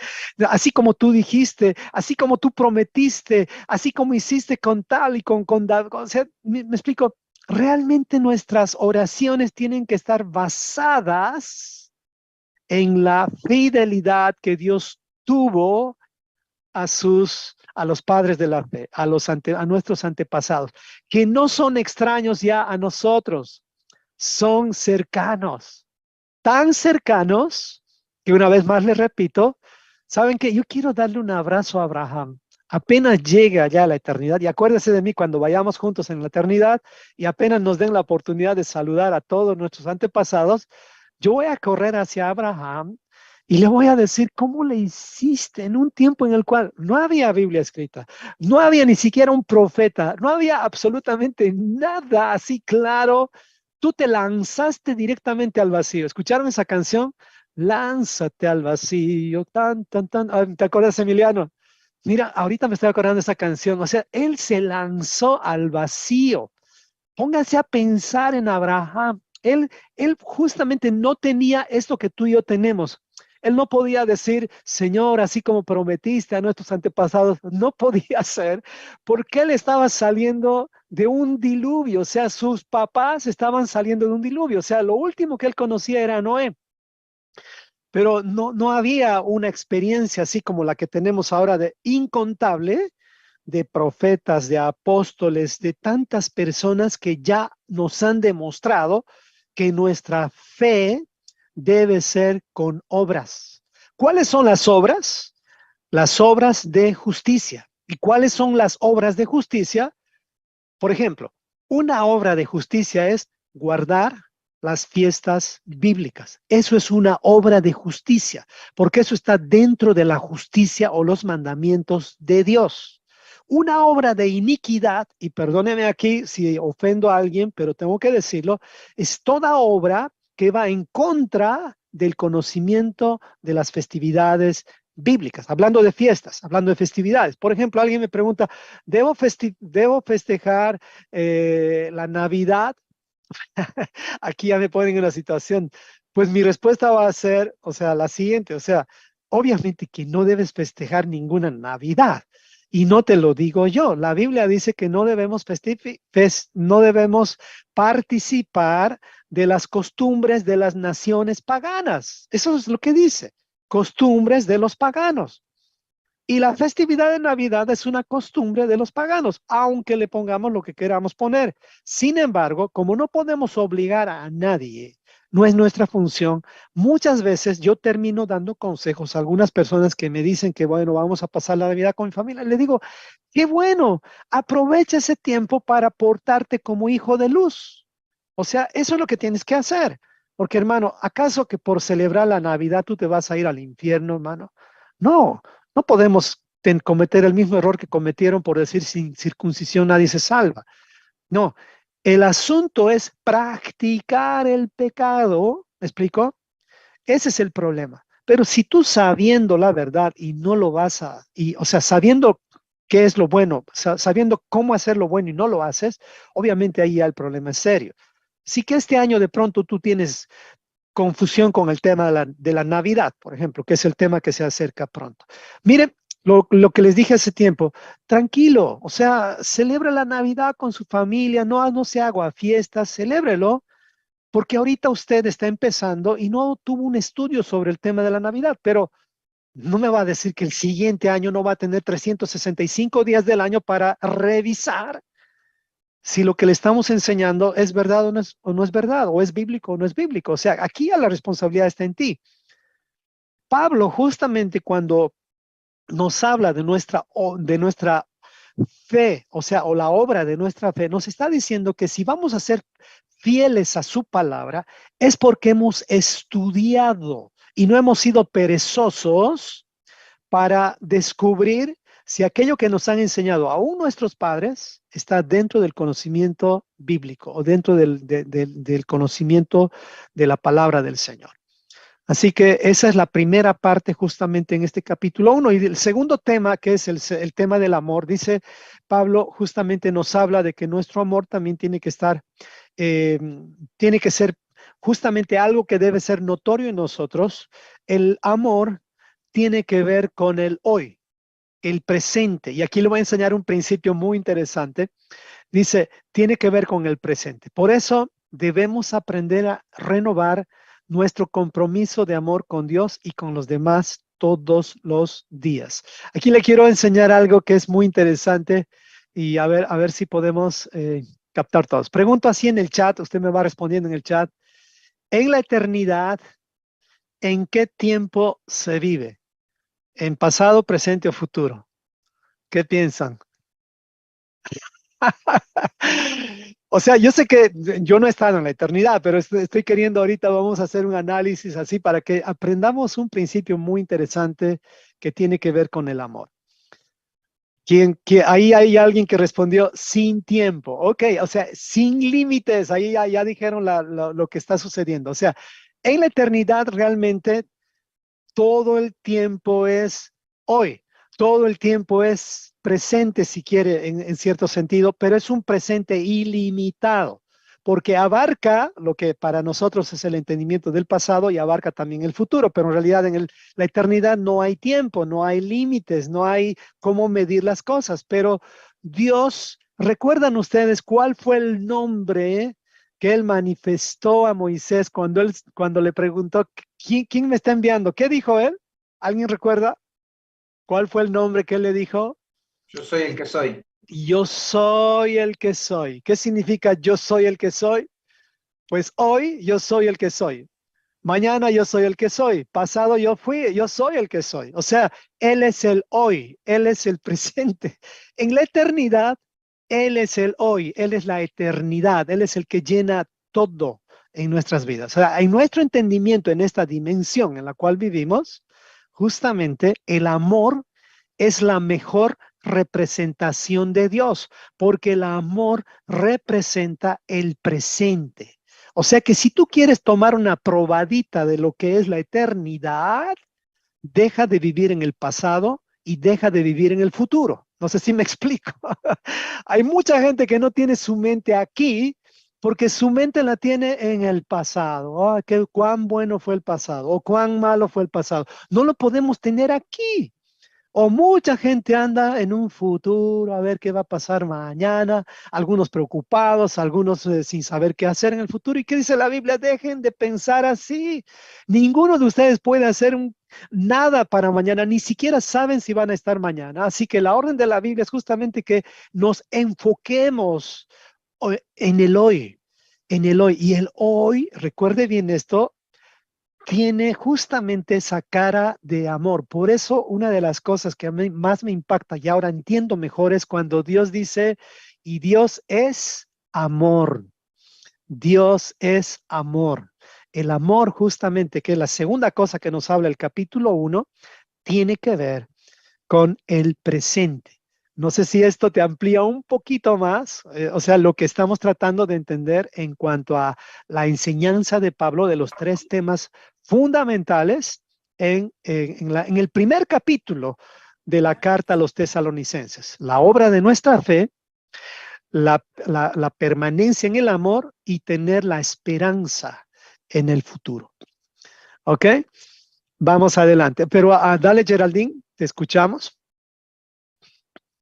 así como tú dijiste, así como tú prometiste, así como hiciste con tal y con David. O sea, me explico. Realmente nuestras oraciones tienen que estar basadas en la fidelidad que Dios tuvo a los padres de la fe, a nuestros antepasados, que no son extraños ya a nosotros, son cercanos, tan cercanos que una vez más les repito, ¿saben qué? Yo quiero darle un abrazo a Abraham. Apenas llega ya a la eternidad, y acuérdese de mí cuando vayamos juntos en la eternidad y apenas nos den la oportunidad de saludar a todos nuestros antepasados, yo voy a correr hacia Abraham y le voy a decir: ¿cómo le hiciste en un tiempo en el cual no había Biblia escrita, no había ni siquiera un profeta, no había absolutamente nada así claro? Tú te lanzaste directamente al vacío. ¿Escucharon esa canción? Lánzate al vacío, tan, tan, tan. Ah, ¿te acuerdas, Emiliano? Mira, ahorita me estoy acordando de esa canción. O sea, él se lanzó al vacío. Póngase a pensar en Abraham. Él justamente no tenía esto que tú y yo tenemos. Él no podía decir: Señor, así como prometiste a nuestros antepasados. No podía ser, porque él estaba saliendo de un diluvio. O sea, sus papás estaban saliendo de un diluvio. O sea, lo último que él conocía era Noé. Pero no había una experiencia así como la que tenemos ahora de incontable, de profetas, de apóstoles, de tantas personas que ya nos han demostrado que nuestra fe debe ser con obras. ¿Cuáles son las obras? Las obras de justicia. ¿Y cuáles son las obras de justicia? Por ejemplo, una obra de justicia es guardar las fiestas bíblicas. Eso es una obra de justicia, porque eso está dentro de la justicia o los mandamientos de Dios. Una obra de iniquidad, y perdóneme aquí si ofendo a alguien, pero tengo que decirlo, es toda obra que va en contra del conocimiento de las festividades bíblicas, hablando de fiestas, hablando de festividades. Por ejemplo, alguien me pregunta: ¿debo festejar la Navidad? Aquí ya me ponen en una situación. Pues mi respuesta va a ser, o sea, la siguiente. O sea, obviamente que no debes festejar ninguna Navidad. Y no te lo digo yo. La Biblia dice que no debemos no debemos participar de las costumbres de las naciones paganas. Eso es lo que dice. Costumbres de los paganos. Y la festividad de Navidad es una costumbre de los paganos, aunque le pongamos lo que queramos poner. Sin embargo, como no podemos obligar a nadie no es nuestra función. Muchas veces yo termino dando consejos a algunas personas que me dicen que, bueno, vamos a pasar la Navidad con mi familia. Le digo, qué bueno, aprovecha ese tiempo para portarte como hijo de luz. O sea, eso es lo que tienes que hacer. Porque, hermano, ¿acaso que por celebrar la Navidad tú te vas a ir al infierno, hermano? No, no podemos cometer el mismo error que cometieron por decir sin circuncisión nadie se salva. No, el asunto es practicar el pecado. ¿Me explico? Ese es el problema. Pero si tú sabiendo la verdad y no lo vas a, o sea, sabiendo qué es lo bueno, sabiendo cómo hacer lo bueno y no lo haces, obviamente ahí ya el problema es serio. Sí que este año de pronto tú tienes confusión con el tema de la Navidad, por ejemplo, que es el tema que se acerca pronto. Miren, lo que les dije hace tiempo, tranquilo, o sea, celebra la Navidad con su familia, no se haga fiestas, celébrelo, porque ahorita usted está empezando y no tuvo un estudio sobre el tema de la Navidad, pero no me va a decir que el siguiente año no va a tener 365 días del año para revisar si lo que le estamos enseñando es verdad o no es verdad, o es bíblico o no es bíblico. O sea, aquí ya la responsabilidad está en ti. Pablo, justamente cuando nos habla de nuestra fe, o sea, o la obra de nuestra fe, nos está diciendo que si vamos a ser fieles a su palabra, es porque hemos estudiado y no hemos sido perezosos para descubrir si aquello que nos han enseñado aún nuestros padres está dentro del conocimiento bíblico o dentro del conocimiento de la palabra del Señor. Así que esa es la primera parte justamente en este capítulo 1. Y el segundo tema, que es el tema del amor, dice Pablo, justamente nos habla de que nuestro amor también tiene que estar, tiene que ser justamente algo que debe ser notorio en nosotros. El amor tiene que ver con el hoy, el presente. Y aquí le voy a enseñar un principio muy interesante. Dice, tiene que ver con el presente. Por eso debemos aprender a renovar nuestro compromiso de amor con Dios y con los demás todos los días. Aquí le quiero enseñar algo que es muy interesante y a ver si podemos captar todos. Pregunto así en el chat, usted me va respondiendo en el chat. En la eternidad, ¿en qué tiempo se vive? ¿En pasado, presente o futuro? ¿Qué piensan? O sea, yo sé que yo no he estado en la eternidad, pero estoy queriendo ahorita, vamos a hacer un análisis así para que aprendamos un principio muy interesante que tiene que ver con el amor. Ahí hay alguien que respondió sin tiempo, ok, o sea, sin límites, ahí ya dijeron lo que está sucediendo. O sea, en la eternidad realmente todo el tiempo es hoy, todo el tiempo es presente si quiere en cierto sentido, pero es un presente ilimitado, porque abarca lo que para nosotros es el entendimiento del pasado y abarca también el futuro, pero en realidad en la eternidad no hay tiempo, no hay límites, no hay cómo medir las cosas, pero Dios, ¿recuerdan ustedes cuál fue el nombre que él manifestó a Moisés cuando le preguntó, ¿quién me está enviando? ¿Qué dijo él? ¿Alguien recuerda? ¿Cuál fue el nombre que él le dijo? Yo soy el que soy. Yo soy el que soy. ¿Qué significa yo soy el que soy? Pues hoy yo soy el que soy. Mañana yo soy el que soy. Pasado yo soy el que soy. O sea, él es el hoy, él es el presente. En la eternidad, él es el hoy, él es la eternidad, él es el que llena todo en nuestras vidas. O sea, en nuestro entendimiento, en esta dimensión en la cual vivimos, justamente el amor es la mejor representación de Dios, porque el amor representa el presente. O sea que si tú quieres tomar una probadita de lo que es la eternidad, deja de vivir en el pasado y deja de vivir en el futuro. No sé si me explico. Hay mucha gente que no tiene su mente aquí porque su mente la tiene en el pasado. Oh, cuán bueno fue el pasado o cuán malo fue el pasado. No lo podemos tener aquí. O mucha gente anda en un futuro a ver qué va a pasar mañana, algunos preocupados, algunos sin saber qué hacer en el futuro. ¿Y qué dice la Biblia? Dejen de pensar así. Ninguno de ustedes puede hacer nada para mañana, ni siquiera saben si van a estar mañana. Así que la orden de la Biblia es justamente que nos enfoquemos en el hoy, en el hoy. Y el hoy, recuerde bien esto, tiene justamente esa cara de amor. Por eso una de las cosas que a mí más me impacta y ahora entiendo mejor es cuando Dios dice, y Dios es amor. Dios es amor. El amor justamente, que es la segunda cosa que nos habla el capítulo 1, tiene que ver con el presente. No sé si esto te amplía un poquito más, o sea, lo que estamos tratando de entender en cuanto a la enseñanza de Pablo de los tres temas fundamentales en el primer capítulo de la carta a los tesalonicenses. La obra de nuestra fe, la permanencia en el amor y tener la esperanza en el futuro. ¿Ok? Vamos adelante. Pero dale, Geraldine, te escuchamos.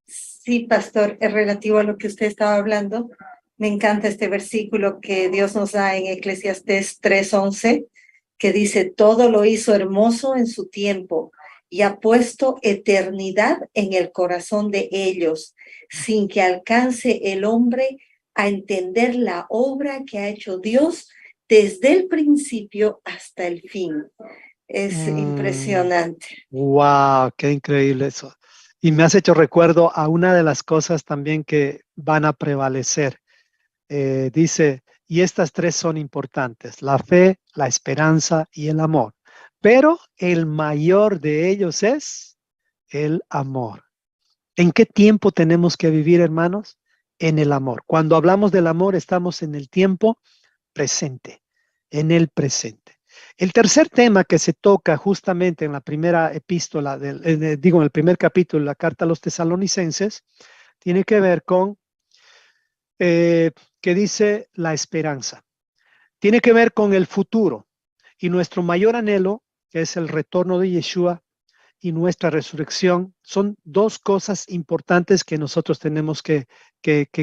Sí, pastor, es relativo a lo que usted estaba hablando. Me encanta este versículo que Dios nos da en Eclesiastés 3:11, que dice, todo lo hizo hermoso en su tiempo y ha puesto eternidad en el corazón de ellos, sin que alcance el hombre a entender la obra que ha hecho Dios desde el principio hasta el fin. Es impresionante. Wow, qué increíble eso. Y me has hecho recuerdo a una de las cosas también que van a prevalecer. Dice, y estas tres son importantes, la fe, la esperanza y el amor. Pero el mayor de ellos es el amor. ¿En qué tiempo tenemos que vivir, hermanos? En el amor. Cuando hablamos del amor, estamos en el tiempo presente, en el presente. El tercer tema que se toca justamente en la primera epístola, en el primer capítulo de la carta a los tesalonicenses, tiene que ver con, que dice la esperanza. Tiene que ver con el futuro y nuestro mayor anhelo, que es el retorno de Yeshua y nuestra resurrección, son dos cosas importantes que nosotros tenemos que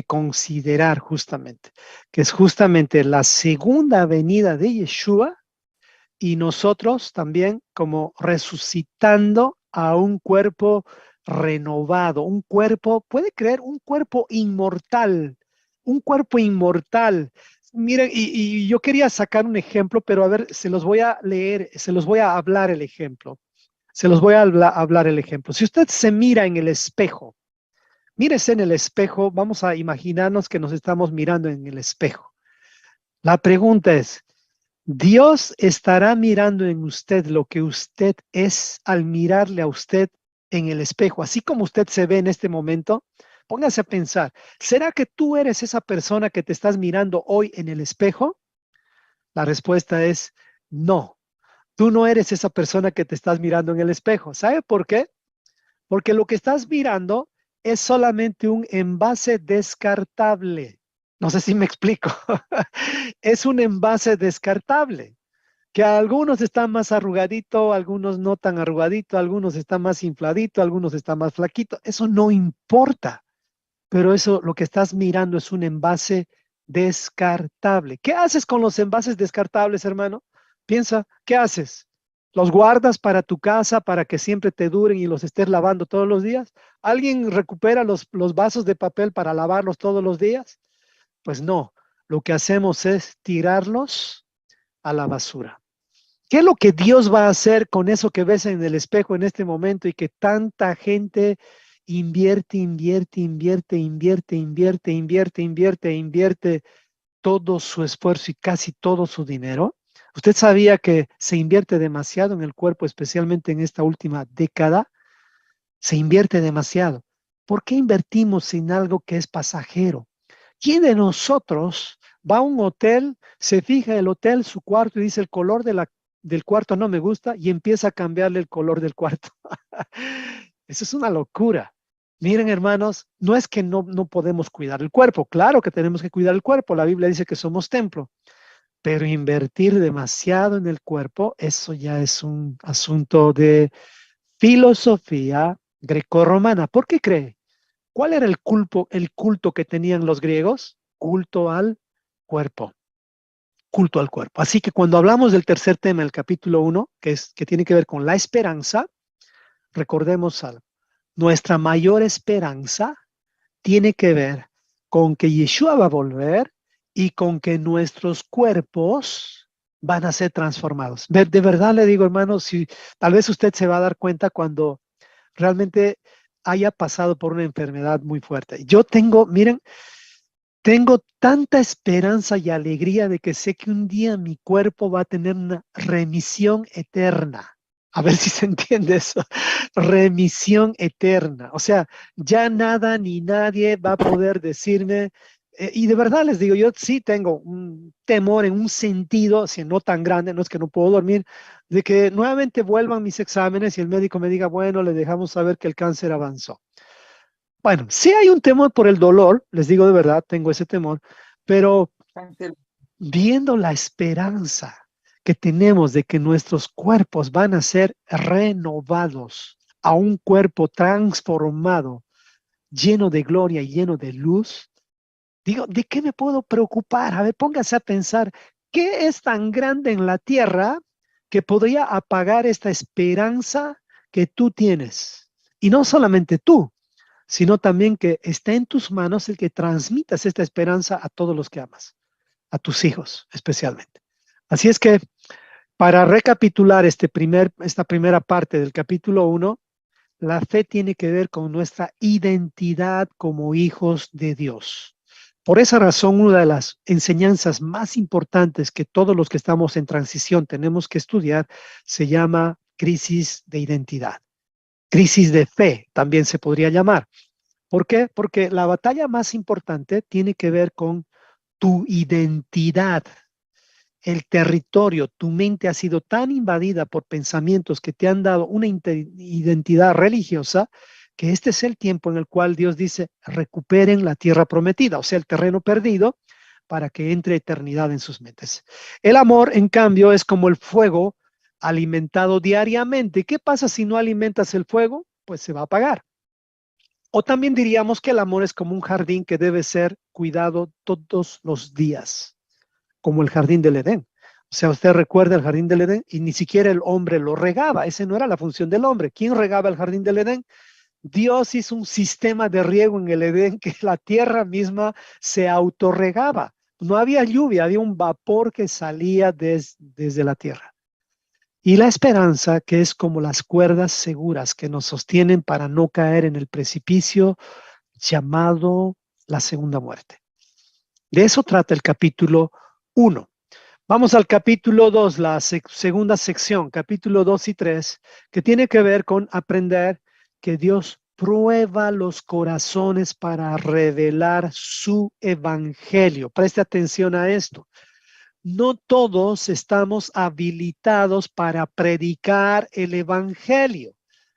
considerar justamente, que es justamente la segunda venida de Yeshua y nosotros también como resucitando a un cuerpo renovado, un cuerpo, puede creer, un cuerpo inmortal, un cuerpo inmortal. Miren, y yo quería sacar un ejemplo, pero a ver, se los voy a leer, se los voy a hablar el ejemplo. Se los voy a hablar el ejemplo. Si usted se mira en el espejo, mírese en el espejo, vamos a imaginarnos que nos estamos mirando en el espejo. La pregunta es, ¿Dios estará mirando en usted lo que usted es al mirarle a usted en el espejo, así como usted se ve en este momento? Póngase a pensar, ¿será que tú eres esa persona que te estás mirando hoy en el espejo? La respuesta es no. Tú no eres esa persona que te estás mirando en el espejo. ¿Sabe por qué? Porque lo que estás mirando es solamente un envase descartable. No sé si me explico. Es un envase descartable, que algunos están más arrugadito, algunos no tan arrugadito, algunos están más infladito, algunos están más flaquito. Eso no importa, pero eso lo que estás mirando es un envase descartable. ¿Qué haces con los envases descartables, hermano? Piensa, ¿qué haces? ¿Los guardas para tu casa para que siempre te duren y los estés lavando todos los días? ¿Alguien recupera los vasos de papel para lavarlos todos los días? Pues no, lo que hacemos es tirarlos a la basura. ¿Qué es lo que Dios va a hacer con eso que ves en el espejo en este momento y que tanta gente invierte todo su esfuerzo y casi todo su dinero? ¿Usted sabía que se invierte demasiado en el cuerpo, especialmente en esta última década? Se invierte demasiado. ¿Por qué invertimos en algo que es pasajero? ¿Quién de nosotros va a un hotel, se fija el hotel, su cuarto y dice el color del cuarto no me gusta y empieza a cambiarle el color del cuarto? Eso es una locura. Miren, hermanos, no es que no podemos cuidar el cuerpo. Claro que tenemos que cuidar el cuerpo. La Biblia dice que somos templo. Pero invertir demasiado en el cuerpo, eso ya es un asunto de filosofía grecorromana. ¿Por qué cree? ¿Cuál era el culto que tenían los griegos? Culto al cuerpo. Culto al cuerpo. Así que cuando hablamos del tercer tema, el capítulo 1, que tiene que ver con la esperanza, recordemos algo. Nuestra mayor esperanza tiene que ver con que Yeshua va a volver y con que nuestros cuerpos van a ser transformados. De verdad le digo, hermano, si tal vez usted se va a dar cuenta cuando realmente haya pasado por una enfermedad muy fuerte. Yo tengo, miren, tengo tanta esperanza y alegría de que sé que un día mi cuerpo va a tener una remisión eterna. A ver si se entiende eso. Remisión eterna. O sea, ya nada ni nadie va a poder decirme, y de verdad les digo, yo sí tengo un temor en un sentido, si no tan grande, no es que no puedo dormir, de que nuevamente vuelvan mis exámenes y el médico me diga, bueno, le dejamos saber que el cáncer avanzó. Bueno, sí hay un temor por el dolor, les digo de verdad, tengo ese temor, pero viendo la esperanza que tenemos de que nuestros cuerpos van a ser renovados a un cuerpo transformado, lleno de gloria y lleno de luz, digo, ¿de qué me puedo preocupar? A ver, póngase a pensar, ¿qué es tan grande en la tierra que podría apagar esta esperanza que tú tienes? Y no solamente tú, sino también que está en tus manos el que transmitas esta esperanza a todos los que amas, a tus hijos especialmente. Así es que para recapitular esta primera parte del capítulo 1, la fe tiene que ver con nuestra identidad como hijos de Dios. Por esa razón, una de las enseñanzas más importantes que todos los que estamos en transición tenemos que estudiar se llama crisis de identidad. Crisis de fe también se podría llamar. ¿Por qué? Porque la batalla más importante tiene que ver con tu identidad, el territorio. Tu mente ha sido tan invadida por pensamientos que te han dado una identidad religiosa que este es el tiempo en el cual Dios dice, recuperen la tierra prometida, o sea, el terreno perdido, para que entre eternidad en sus mentes. El amor, en cambio, es como el fuego alimentado diariamente. ¿Qué pasa si no alimentas el fuego? Pues se va a apagar. O también diríamos que el amor es como un jardín que debe ser cuidado todos los días, como el jardín del Edén. O sea, usted recuerda el jardín del Edén y ni siquiera el hombre lo regaba. Esa no era la función del hombre. ¿Quién regaba el jardín del Edén? Dios hizo un sistema de riego en el Edén que la tierra misma se autorregaba. No había lluvia, había un vapor que salía desde la tierra. Y la esperanza, que es como las cuerdas seguras que nos sostienen para no caer en el precipicio llamado la segunda muerte. De eso trata el capítulo 1. Vamos al capítulo 2, la segunda sección, capítulo 2 y 3, que tiene que ver con aprender que Dios prueba los corazones para revelar su evangelio. Preste atención a esto. No todos estamos habilitados para predicar el evangelio.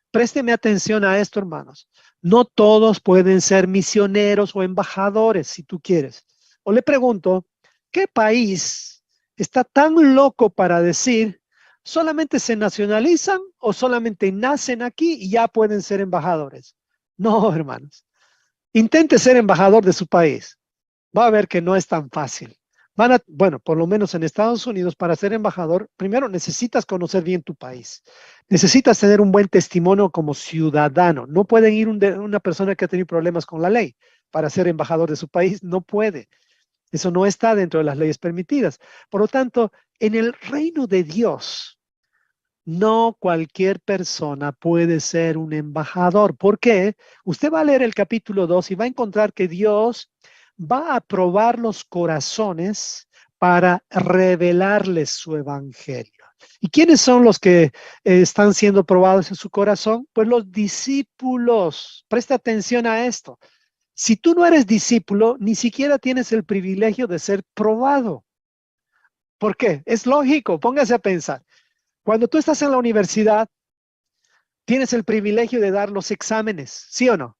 Présteme atención a esto, hermanos. No todos pueden ser misioneros o embajadores, si tú quieres. O le pregunto, ¿qué país está tan loco para decir solamente se nacionalizan o solamente nacen aquí y ya pueden ser embajadores? No, hermanos. Intente ser embajador de su país. Va a ver que no es tan fácil. Bueno, por lo menos en Estados Unidos, para ser embajador, primero necesitas conocer bien tu país. Necesitas tener un buen testimonio como ciudadano. No pueden ir una persona que ha tenido problemas con la ley para ser embajador de su país. No puede. Eso no está dentro de las leyes permitidas. Por lo tanto, en el reino de Dios, no cualquier persona puede ser un embajador. ¿Por qué? Usted va a leer el capítulo 2 y va a encontrar que Dios va a probar los corazones para revelarles su evangelio. ¿Y quiénes son los que están siendo probados en su corazón? Pues los discípulos. Presta atención a esto. Si tú no eres discípulo, ni siquiera tienes el privilegio de ser probado. ¿Por qué? Es lógico, póngase a pensar. Cuando tú estás en la universidad, tienes el privilegio de dar los exámenes, ¿sí o no?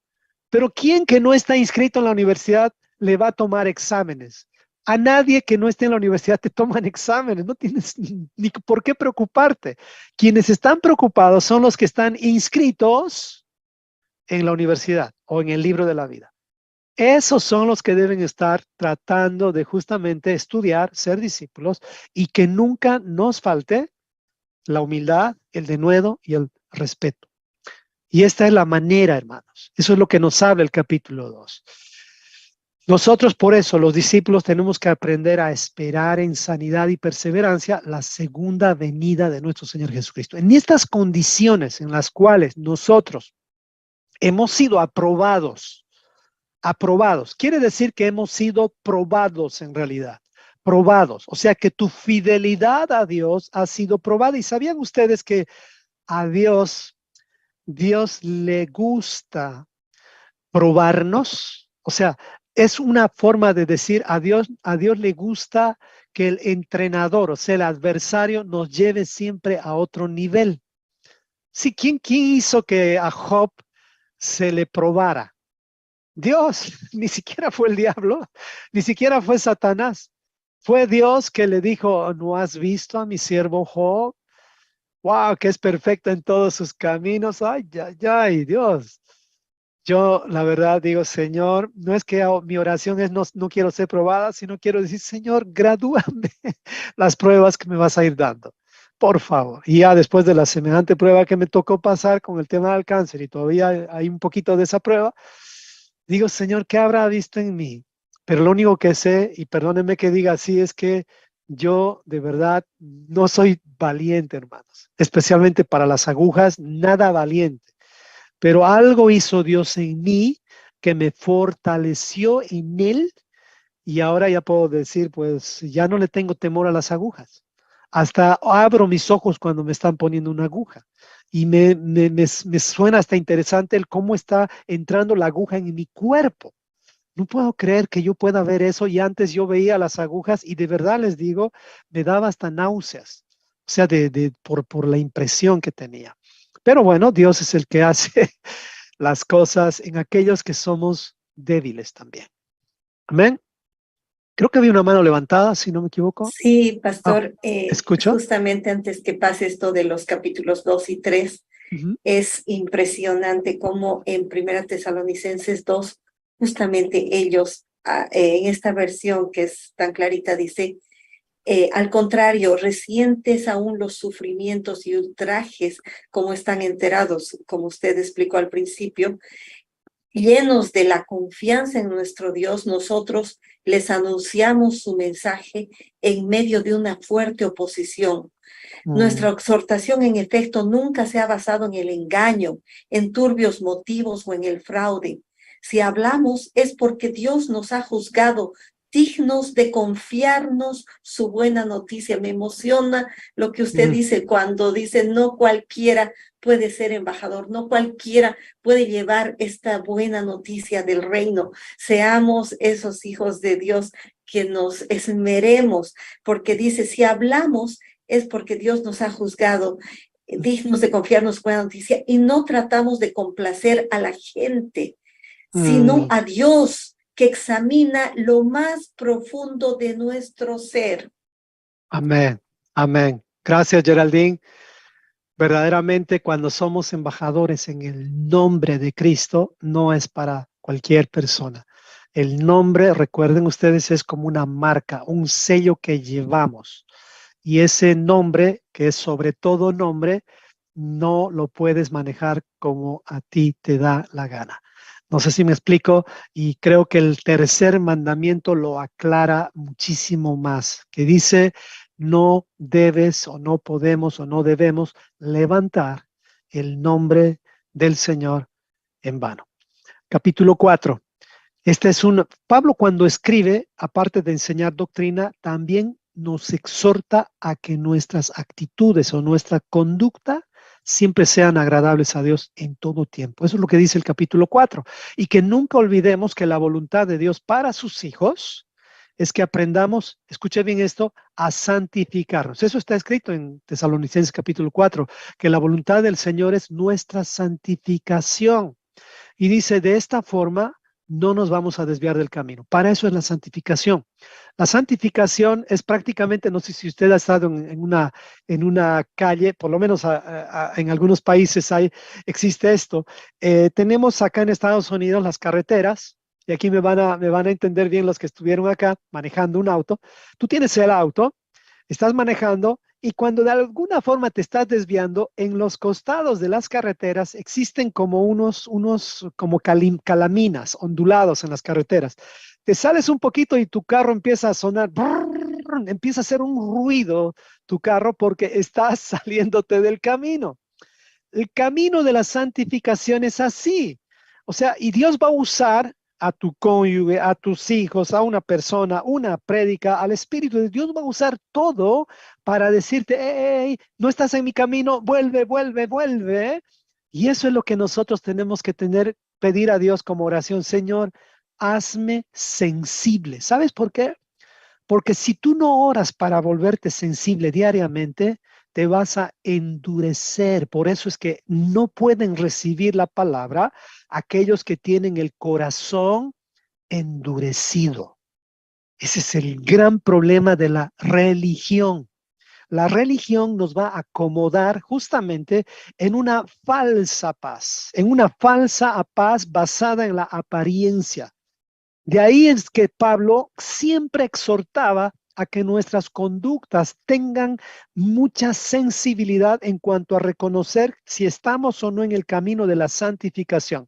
Pero ¿quién que no está inscrito en la universidad le va a tomar exámenes? A nadie que no esté en la universidad te toman exámenes, no tienes ni por qué preocuparte. Quienes están preocupados son los que están inscritos en la universidad o en el libro de la vida. Esos son los que deben estar tratando de justamente estudiar, ser discípulos y que nunca nos falte la humildad, el denuedo y el respeto. Y esta es la manera, hermanos. Eso es lo que nos habla el capítulo 2. Nosotros por eso, los discípulos, tenemos que aprender a esperar en sanidad y perseverancia la segunda venida de nuestro Señor Jesucristo. En estas condiciones en las cuales nosotros hemos sido aprobados, quiere decir que hemos sido probados en realidad, probados, o sea que tu fidelidad a Dios ha sido probada. ¿Y sabían ustedes que a Dios le gusta probarnos? O sea, es una forma de decir a Dios le gusta que el entrenador, o sea, el adversario, nos lleve siempre a otro nivel. Sí, ¿quién hizo que a Job se le probara? Dios, ni siquiera fue el diablo, ni siquiera fue Satanás. Fue Dios que le dijo, ¿no has visto a mi siervo Job? Wow, que es perfecto en todos sus caminos. Ay, ay, ay, Dios. Yo, la verdad, digo, Señor, no es que mi oración es no quiero ser probada, sino quiero decir, Señor, gradúame las pruebas que me vas a ir dando. Por favor. Y ya después de la semejante prueba que me tocó pasar con el tema del cáncer y todavía hay un poquito de esa prueba, digo, Señor, ¿qué habrá visto en mí? Pero lo único que sé, y perdónenme que diga así, es que yo de verdad no soy valiente, hermanos, especialmente para las agujas, nada valiente. Pero algo hizo Dios en mí que me fortaleció en él y ahora ya puedo decir, pues ya no le tengo temor a las agujas. Hasta abro mis ojos cuando me están poniendo una aguja. Y me suena hasta interesante el cómo está entrando la aguja en mi cuerpo. No puedo creer que yo pueda ver eso y antes yo veía las agujas y de verdad les digo, me daba hasta náuseas. O sea, por la impresión que tenía. Pero bueno, Dios es el que hace las cosas en aquellos que somos débiles también. Amén. Creo que había una mano levantada, si no me equivoco. Sí, pastor, ¿Escucho? justamente antes que pase esto de los capítulos 2 y 3, Ujú. es impresionante cómo en Primera Tesalonicenses 2, justamente ellos, en esta versión que es tan clarita, dice, al contrario, recientes aún los sufrimientos y ultrajes, como están enterados, como usted explicó al principio, llenos de la confianza en nuestro Dios, nosotros les anunciamos su mensaje en medio de una fuerte oposición. Nuestra exhortación, en efecto, nunca se ha basado en el engaño, en turbios motivos o en el fraude. Si hablamos es porque Dios nos ha juzgado dignos de confiarnos su buena noticia. Me emociona lo que usted dice cuando dice no cualquiera puede ser embajador, no cualquiera puede llevar esta buena noticia del reino. Seamos esos hijos de Dios que nos esmeremos, porque dice, si hablamos es porque Dios nos ha juzgado dignos de confiarnos buena noticia y no tratamos de complacer a la gente, sino a Dios que examina lo más profundo de nuestro ser. Amén, amén. Gracias, Geraldine. Verdaderamente, cuando somos embajadores en el nombre de Cristo, no es para cualquier persona. El nombre, recuerden ustedes, es como una marca, un sello que llevamos. Y ese nombre, que es sobre todo nombre, no lo puedes manejar como a ti te da la gana. No sé si me explico, y creo que el tercer mandamiento lo aclara muchísimo más, que dice, no debes o no podemos o no debemos levantar el nombre del Señor en vano. Capítulo 4. Pablo cuando escribe, aparte de enseñar doctrina, también nos exhorta a que nuestras actitudes o nuestra conducta siempre sean agradables a Dios en todo tiempo. Eso es lo que dice el capítulo 4. Y que nunca olvidemos que la voluntad de Dios para sus hijos es que aprendamos, escuche bien esto, a santificarnos. Eso está escrito en Tesalonicenses capítulo 4, que la voluntad del Señor es nuestra santificación. Y dice, de esta forma no nos vamos a desviar del camino. Para eso es la santificación. La santificación es prácticamente, no sé si usted ha estado en una calle, por lo menos en algunos países existe esto. Tenemos acá en Estados Unidos las carreteras, y aquí me van a entender bien los que estuvieron acá manejando un auto. Tú tienes el auto, estás manejando, y cuando de alguna forma te estás desviando, en los costados de las carreteras existen como unos como calaminas ondulados en las carreteras. te sales un poquito y tu carro empieza a sonar, brrr, empieza a hacer un ruido tu carro porque estás saliéndote del camino. El camino de la santificación es así. O sea, y Dios va a usar a tu cónyuge, a tus hijos, a una persona, una prédica, al Espíritu de Dios va a usar todo para decirte, hey, no estás en mi camino, vuelve, vuelve, vuelve. Y eso es lo que nosotros tenemos que tener, pedir a Dios como oración, Señor, hazme sensible. ¿Sabes por qué? Porque si tú no oras para volverte sensible diariamente, te vas a endurecer. Por eso es que no pueden recibir la palabra aquellos que tienen el corazón endurecido. Ese es el gran problema de la religión. La religión nos va a acomodar justamente en una falsa paz, en una falsa paz basada en la apariencia. De ahí es que Pablo siempre exhortaba a que nuestras conductas tengan mucha sensibilidad en cuanto a reconocer si estamos o no en el camino de la santificación.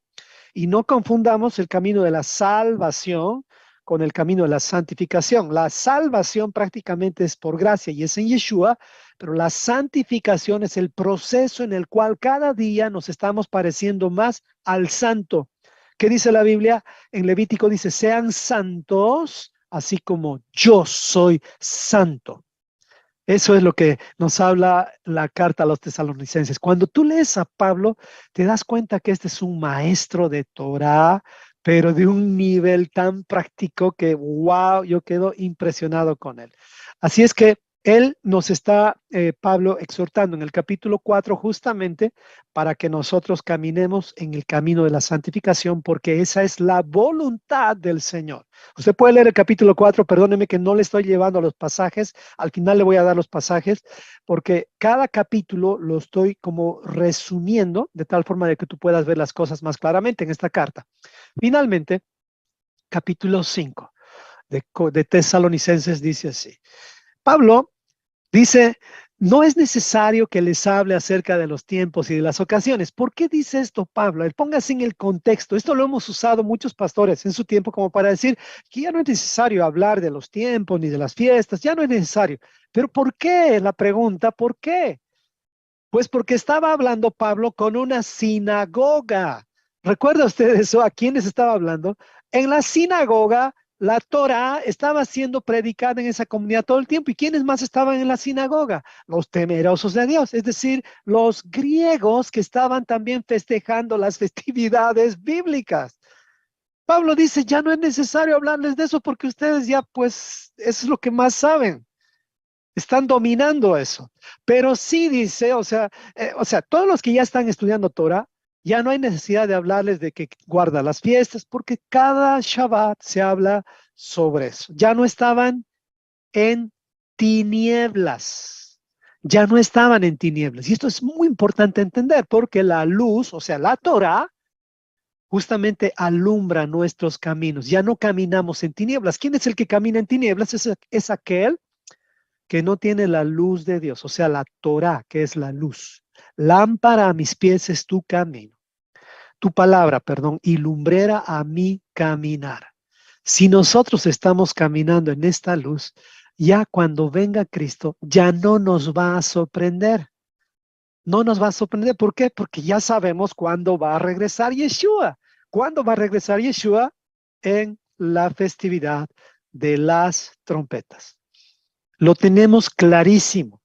Y no confundamos el camino de la salvación con el camino de la santificación. La salvación prácticamente es por gracia y es en Yeshua, pero la santificación es el proceso en el cual cada día nos estamos pareciendo más al santo. ¿Qué dice la Biblia? En Levítico dice, sean santos, así como yo soy santo. Eso es lo que nos habla la carta a los tesalonicenses. Cuando tú lees a Pablo, te das cuenta que este es un maestro de Torá, pero de un nivel tan práctico que, wow, yo quedo impresionado con él. Así es que él nos está, Pablo, exhortando en el capítulo 4 justamente para que nosotros caminemos en el camino de la santificación, porque esa es la voluntad del Señor. Usted puede leer el capítulo 4, perdóneme que no le estoy llevando a los pasajes, al final le voy a dar los pasajes, porque cada capítulo lo estoy como resumiendo de tal forma de que tú puedas ver las cosas más claramente en esta carta. Finalmente, capítulo 5 de Tesalonicenses dice así. Pablo dice, no es necesario que les hable acerca de los tiempos y de las ocasiones. ¿Por qué dice esto Pablo? Póngase en el contexto. Esto lo hemos usado muchos pastores en su tiempo como para decir que ya no es necesario hablar de los tiempos ni de las fiestas, ya no es necesario. Pero ¿por qué? La pregunta, ¿por qué? Pues porque estaba hablando Pablo con una sinagoga. ¿Recuerda usted eso? ¿A quiénes estaba hablando? En la sinagoga, la Torá estaba siendo predicada en esa comunidad todo el tiempo. ¿Y quiénes más estaban en la sinagoga? Los temerosos de Dios, es decir, los griegos que estaban también festejando las festividades bíblicas. Pablo dice, ya no es necesario hablarles de eso porque ustedes ya, pues, eso es lo que más saben. Están dominando eso. Pero sí dice, o sea, todos los que ya están estudiando Torah, ya no hay necesidad de hablarles de que guarda las fiestas, porque cada Shabbat se habla sobre eso. Ya no estaban en tinieblas. Ya no estaban en tinieblas. Y esto es muy importante entender, porque la luz, o sea, la Torah, justamente alumbra nuestros caminos. Ya no caminamos en tinieblas. ¿Quién es el que camina en tinieblas? Es aquel que no tiene la luz de Dios, o sea, la Torá, que es la luz. Lámpara a mis pies es tu camino, tu palabra, perdón, y lumbrera a mi caminar. Si nosotros estamos caminando en esta luz, ya cuando venga Cristo, ya no nos va a sorprender. No nos va a sorprender. ¿Por qué? Porque ya sabemos cuándo va a regresar Yeshua. ¿Cuándo va a regresar Yeshua? En la festividad de las trompetas. Lo tenemos clarísimo.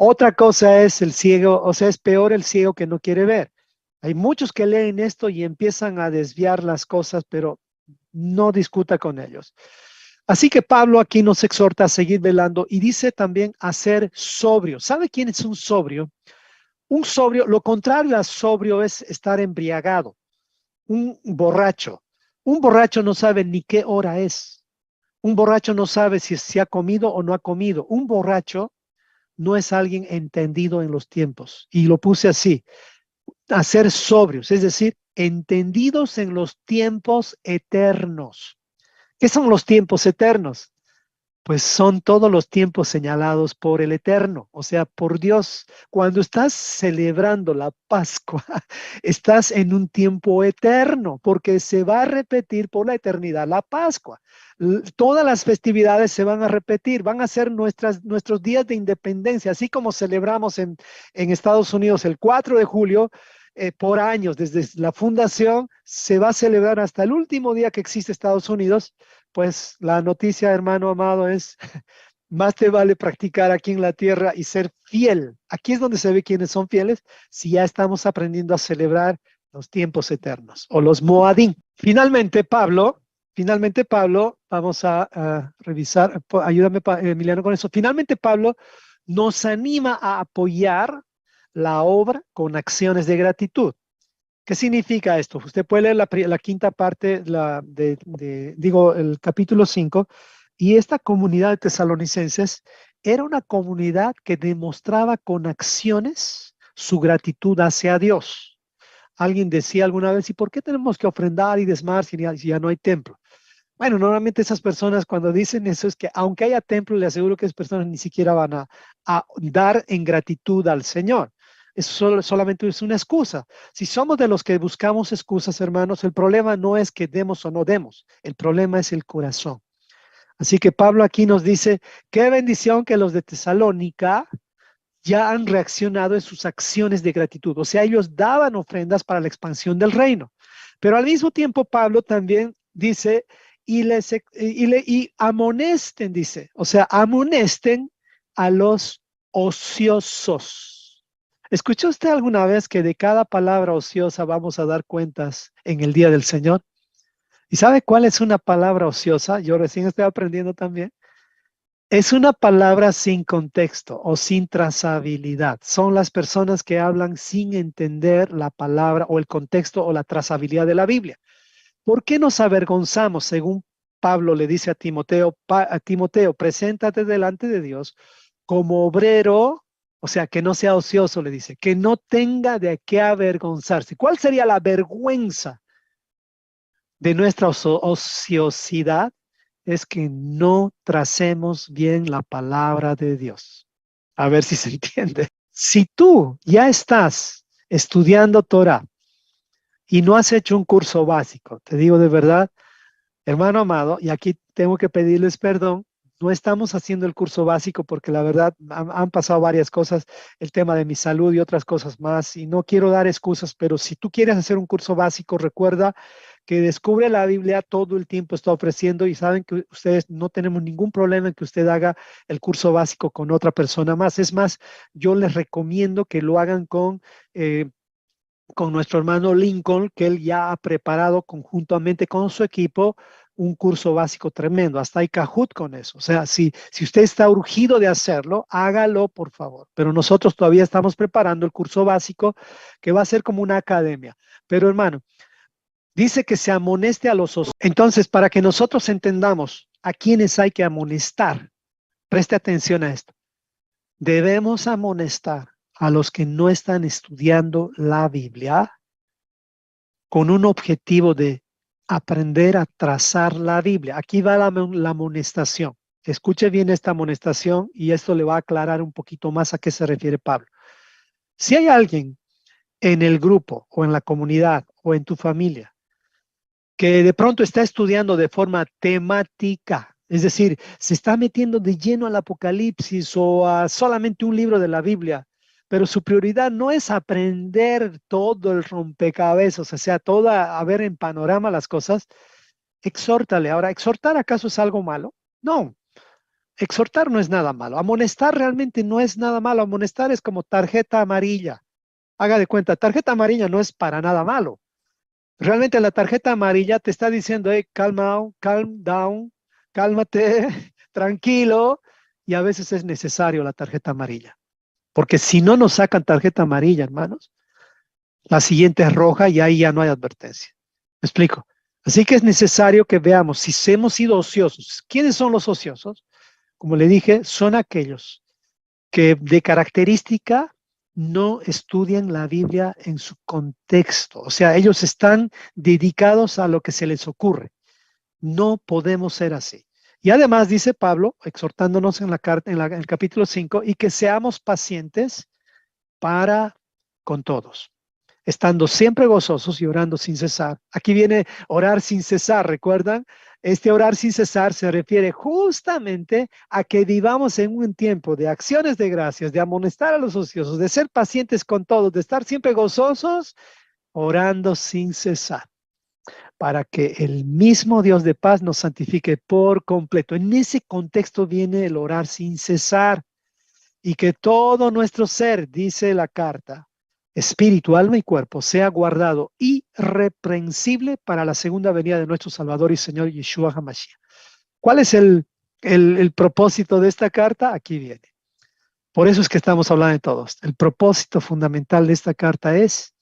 Otra cosa es el ciego, o sea, es peor el ciego que no quiere ver. Hay muchos que leen esto y empiezan a desviar las cosas, pero no discuta con ellos. Así que Pablo aquí nos exhorta a seguir velando y dice también a ser sobrio. ¿Sabe quién es un sobrio? Un sobrio, lo contrario a sobrio es estar embriagado. Un borracho. Un borracho no sabe ni qué hora es. Un borracho no sabe si ha comido o no ha comido. Un borracho no es alguien entendido en los tiempos. Y lo puse así, a ser sobrios, es decir, entendidos en los tiempos eternos. ¿Qué son los tiempos eternos? Pues son todos los tiempos señalados por el Eterno, o sea, por Dios. Cuando estás celebrando la Pascua, estás en un tiempo eterno, porque se va a repetir por la eternidad la Pascua. Todas las festividades se van a repetir, van a ser nuestros días de independencia, así como celebramos en Estados Unidos el 4 de julio, por años, desde la fundación, se va a celebrar hasta el último día que existe Estados Unidos. Pues la noticia, hermano amado, es más te vale practicar aquí en la tierra y ser fiel. Aquí es donde se ve quiénes son fieles, si ya estamos aprendiendo a celebrar los tiempos eternos o los Moadim. Finalmente, Pablo, vamos a revisar, ayúdame, Emiliano, con eso. Finalmente, Pablo nos anima a apoyar la obra con acciones de gratitud. ¿Qué significa esto? Usted puede leer la quinta parte, el capítulo 5, y esta comunidad de tesalonicenses era una comunidad que demostraba con acciones su gratitud hacia Dios. Alguien decía alguna vez, ¿y por qué tenemos que ofrendar y desmar si ya no hay templo? Bueno, normalmente esas personas cuando dicen eso es que aunque haya templo, le aseguro que esas personas ni siquiera van a dar en gratitud al Señor. Eso solamente es una excusa. Si somos de los que buscamos excusas, hermanos, el problema no es que demos o no demos, el problema es el corazón. Así que Pablo aquí nos dice, qué bendición que los de Tesalónica ya han reaccionado en sus acciones de gratitud. O sea, ellos daban ofrendas para la expansión del reino. Pero al mismo tiempo Pablo también dice, y amonesten, dice, o sea, amonesten a los ociosos. ¿Escuchó usted alguna vez que de cada palabra ociosa vamos a dar cuentas en el día del Señor? ¿Y sabe cuál es una palabra ociosa? Yo recién estoy aprendiendo también. Es una palabra sin contexto o sin trazabilidad. Son las personas que hablan sin entender la palabra o el contexto o la trazabilidad de la Biblia. ¿Por qué nos avergonzamos, según Pablo le dice a Timoteo, preséntate delante de Dios como obrero, o sea, que no sea ocioso, le dice, que no tenga de qué avergonzarse? ¿Cuál sería la vergüenza de nuestra ociosidad? Es que no tracemos bien la palabra de Dios. A ver si se entiende. Si tú ya estás estudiando Torah y no has hecho un curso básico, te digo de verdad, hermano amado, y aquí tengo que pedirles perdón, no estamos haciendo el curso básico porque la verdad han pasado varias cosas, el tema de mi salud y otras cosas más, y no quiero dar excusas, pero si tú quieres hacer un curso básico, recuerda que Descubre la Biblia todo el tiempo está ofreciendo, y saben que ustedes no tenemos ningún problema en que usted haga el curso básico con otra persona más. Es más, yo les recomiendo que lo hagan con nuestro hermano Lincoln, que él ya ha preparado conjuntamente con su equipo un curso básico tremendo. Hasta hay Kahoot con eso. O sea, si usted está urgido de hacerlo, hágalo, por favor. Pero nosotros todavía estamos preparando el curso básico, que va a ser como una academia. Pero hermano, dice que se amoneste a los ociosos. Entonces, para que nosotros entendamos a quienes hay que amonestar, preste atención a esto. Debemos amonestar a los que no están estudiando la Biblia con un objetivo de aprender a trazar la Biblia. Aquí va la amonestación. Escuche bien esta amonestación y esto le va a aclarar un poquito más a qué se refiere Pablo. Si hay alguien en el grupo o en la comunidad o en tu familia que de pronto está estudiando de forma temática, es decir, se está metiendo de lleno al Apocalipsis o a solamente un libro de la Biblia, pero su prioridad no es aprender todo el rompecabezas, o sea, a ver en panorama las cosas, exhórtale. Ahora, ¿exhortar acaso es algo malo? No, exhortar no es nada malo. Amonestar realmente no es nada malo. Amonestar es como tarjeta amarilla. Haga de cuenta, tarjeta amarilla no es para nada malo. Realmente la tarjeta amarilla te está diciendo, hey, calm down, cálmate, tranquilo, y a veces es necesario la tarjeta amarilla. Porque si no nos sacan tarjeta amarilla, hermanos, la siguiente es roja y ahí ya no hay advertencia. ¿Me explico? Así que es necesario que veamos si hemos sido ociosos. ¿Quiénes son los ociosos? Como le dije, son aquellos que de característica no estudian la Biblia en su contexto. O sea, ellos están dedicados a lo que se les ocurre. No podemos ser así. Y además dice Pablo, exhortándonos en la carta, en el capítulo 5, y que seamos pacientes para con todos, estando siempre gozosos y orando sin cesar. Aquí viene orar sin cesar, ¿recuerdan? Este orar sin cesar se refiere justamente a que vivamos en un tiempo de acciones de gracias, de amonestar a los ociosos, de ser pacientes con todos, de estar siempre gozosos, orando sin cesar, para que el mismo Dios de paz nos santifique por completo. En ese contexto viene el orar sin cesar, y que todo nuestro ser, dice la carta, espíritu, alma y cuerpo, sea guardado irreprensible para la segunda venida de nuestro Salvador y Señor Yeshua HaMashiach. ¿Cuál es el propósito de esta carta? Aquí viene. Por eso es que estamos hablando de todos. El propósito fundamental de esta carta es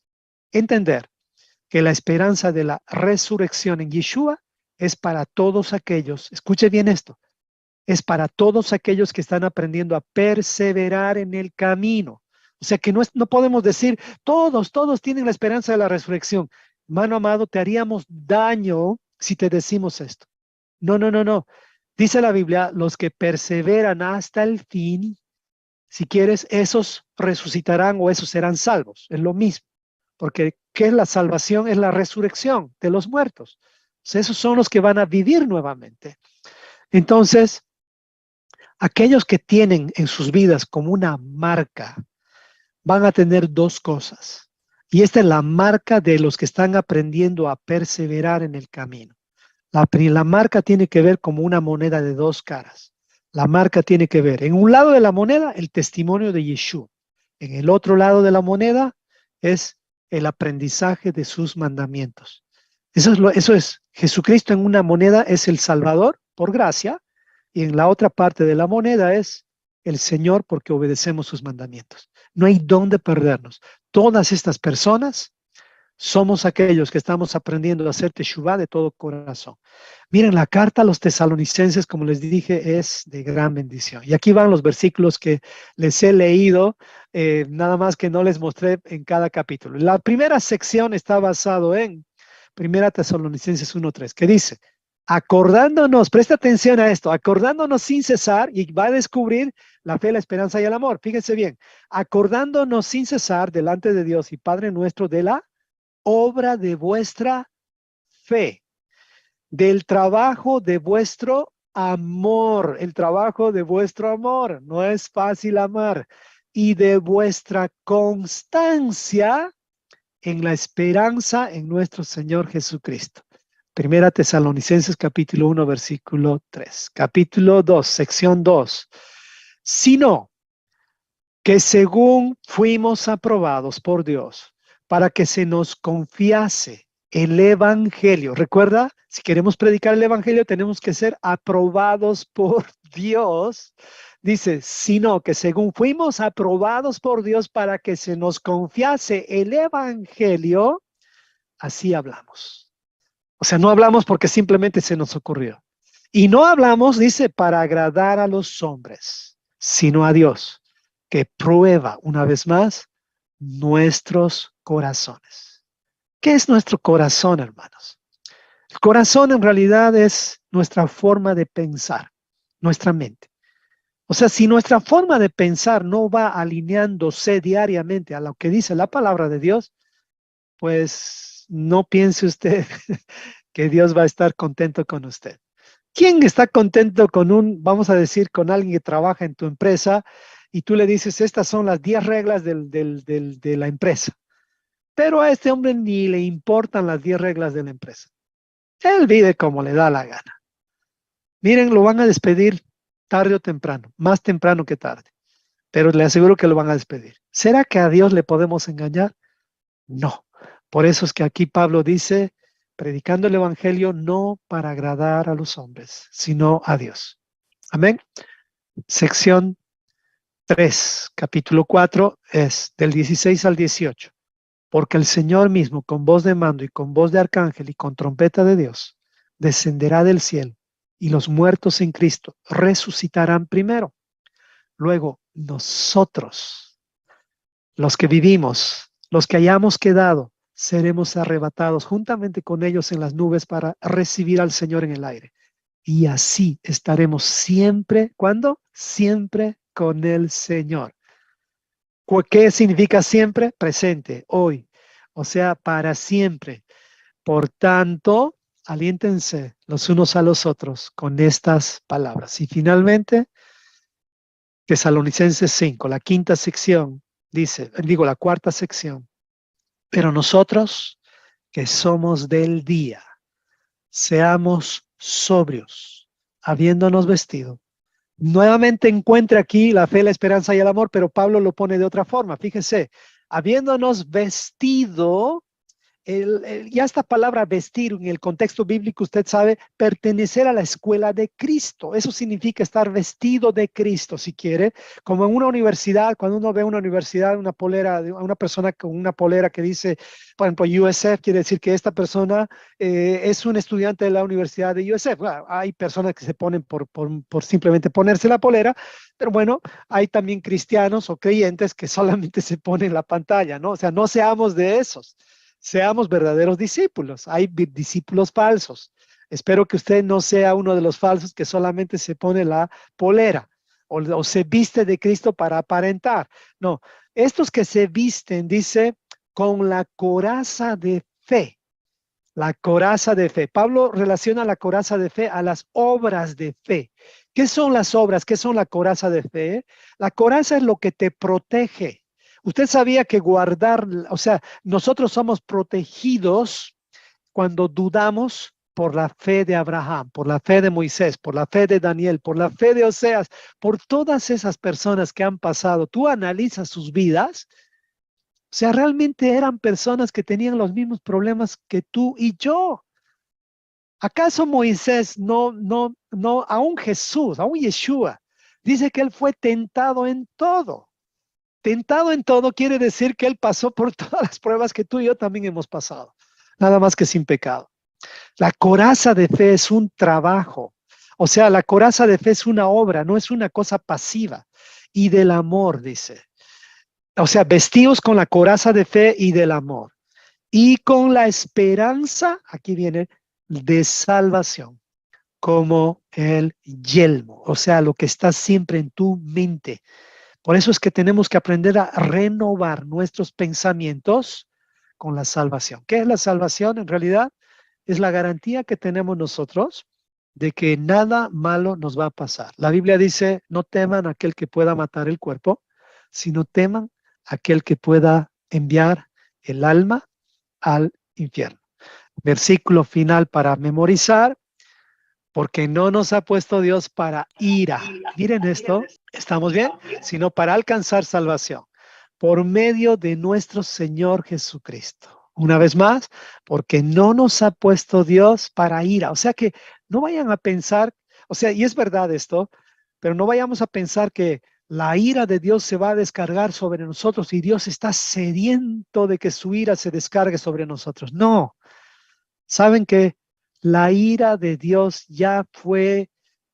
entender que la esperanza de la resurrección en Yeshua es para todos aquellos, escuche bien esto, es para todos aquellos que están aprendiendo a perseverar en el camino. O sea que no podemos decir, todos tienen la esperanza de la resurrección. Mano amado, te haríamos daño si te decimos esto. No. Dice la Biblia, los que perseveran hasta el fin, si quieres, esos resucitarán o esos serán salvos. Es lo mismo. Porque ¿qué es la salvación? Es la resurrección de los muertos. O sea, esos son los que van a vivir nuevamente. Entonces, aquellos que tienen en sus vidas como una marca, van a tener dos cosas. Y esta es la marca de los que están aprendiendo a perseverar en el camino. La marca tiene que ver como una moneda de dos caras. La marca tiene que ver, en un lado de la moneda, el testimonio de Yeshua. En el otro lado de la moneda es el aprendizaje de sus mandamientos. Eso es, Jesucristo en una moneda es el Salvador por gracia, y en la otra parte de la moneda es el Señor porque obedecemos sus mandamientos. No hay dónde perdernos. Todas estas personas somos aquellos que estamos aprendiendo a hacer teshuvá de todo corazón. Miren, la carta a los tesalonicenses, como les dije, es de gran bendición. Y aquí van los versículos que les he leído, nada más que no les mostré en cada capítulo. La primera sección está basado en 1 Tesalonicenses 1:3, que dice, acordándonos, presta atención a esto, acordándonos sin cesar, y va a descubrir la fe, la esperanza y el amor. Fíjense bien, acordándonos sin cesar delante de Dios y Padre nuestro de la obra de vuestra fe, del trabajo de vuestro amor, el trabajo de vuestro amor, no es fácil amar, y de vuestra constancia en la esperanza en nuestro Señor Jesucristo. 1 Tesalonicenses capítulo 1, versículo 3. Capítulo 2, sección 2. Sino que según fuimos aprobados por Dios para que se nos confiase el evangelio. Recuerda, si queremos predicar el evangelio, tenemos que ser aprobados por Dios. Dice, sino que según fuimos aprobados por Dios para que se nos confiase el evangelio, así hablamos. O sea, no hablamos porque simplemente se nos ocurrió. Y no hablamos, dice, para agradar a los hombres, sino a Dios, que prueba una vez más nuestros corazones. ¿Qué es nuestro corazón, hermanos? El corazón en realidad es nuestra forma de pensar, nuestra mente. O sea, si nuestra forma de pensar no va alineándose diariamente a lo que dice la palabra de Dios, pues no piense usted que Dios va a estar contento con usted. ¿Quién está contento con vamos a decir, con alguien que trabaja en tu empresa y tú le dices, estas son las 10 reglas de la empresa? Pero a este hombre ni le importan las 10 reglas de la empresa. Él vive como le da la gana. Miren, lo van a despedir tarde o temprano, más temprano que tarde. Pero le aseguro que lo van a despedir. ¿Será que a Dios le podemos engañar? No. Por eso es que aquí Pablo dice, predicando el evangelio no para agradar a los hombres, sino a Dios. Amén. Sección 3, capítulo 4, es del 16 al 18. Porque el Señor mismo, con voz de mando y con voz de arcángel y con trompeta de Dios, descenderá del cielo, y los muertos en Cristo resucitarán primero. Luego, nosotros, los que vivimos, los que hayamos quedado, seremos arrebatados juntamente con ellos en las nubes para recibir al Señor en el aire. y así estaremos siempre, ¿cuándo? Siempre con el Señor. ¿Qué significa siempre? Presente, hoy, o sea, para siempre. Por tanto, aliéntense los unos a los otros con estas palabras. Y finalmente, Tesalonicenses 5, la quinta sección, la cuarta sección. Pero nosotros que somos del día, seamos sobrios, habiéndonos vestido. Nuevamente encuentre aquí la fe, la esperanza y el amor, pero Pablo lo pone de otra forma. Fíjese, habiéndonos vestido. Ya esta palabra vestir en el contexto bíblico, usted sabe, pertenecer a la escuela de Cristo. Eso significa estar vestido de Cristo, si quiere. Como en una universidad, cuando uno ve una universidad, una polera, una persona con una polera que dice, por ejemplo, USF, quiere decir que esta persona es un estudiante de la Universidad de USF. Bueno, hay personas que se ponen por simplemente ponerse la polera, pero bueno, hay también cristianos o creyentes que solamente se ponen la pantalla, ¿no? O sea, no seamos de esos. Seamos verdaderos discípulos. Hay discípulos falsos. Espero que usted no sea uno de los falsos que solamente se pone la polera o se viste de Cristo para aparentar. No, estos que se visten, dice, con la coraza de fe. La coraza de fe. Pablo relaciona la coraza de fe a las obras de fe. ¿Qué son las obras? ¿Qué son la coraza de fe? La coraza es lo que te protege. Usted sabía que o sea, nosotros somos protegidos cuando dudamos por la fe de Abraham, por la fe de Moisés, por la fe de Daniel, por la fe de Oseas, por todas esas personas que han pasado. Tú analizas sus vidas, o sea, realmente eran personas que tenían los mismos problemas que tú y yo. ¿Acaso Moisés aún Jesús, aún Yeshua, dice que él fue tentado en todo? Tentado en todo quiere decir que él pasó por todas las pruebas que tú y yo también hemos pasado, nada más que sin pecado. La coraza de fe es un trabajo, o sea, la coraza de fe es una obra, no es una cosa pasiva. Y del amor, dice. O sea, vestidos con la coraza de fe y del amor. Y con la esperanza, aquí viene, de salvación, como el yelmo, o sea, lo que está siempre en tu mente. Por eso es que tenemos que aprender a renovar nuestros pensamientos con la salvación. ¿Qué es la salvación? En realidad es la garantía que tenemos nosotros de que nada malo nos va a pasar. La Biblia dice, no teman a aquel que pueda matar el cuerpo, sino teman a aquel que pueda enviar el alma al infierno. Versículo final para memorizar. Porque no nos ha puesto Dios para ira. Miren esto, ¿estamos bien? Sino para alcanzar salvación por medio de nuestro Señor Jesucristo. Una vez más, porque no nos ha puesto Dios para ira. O sea que no vayan a pensar, o sea, y es verdad esto, pero no vayamos a pensar que la ira de Dios se va a descargar sobre nosotros y Dios está sediento de que su ira se descargue sobre nosotros. No. ¿Saben que la ira de Dios ya fue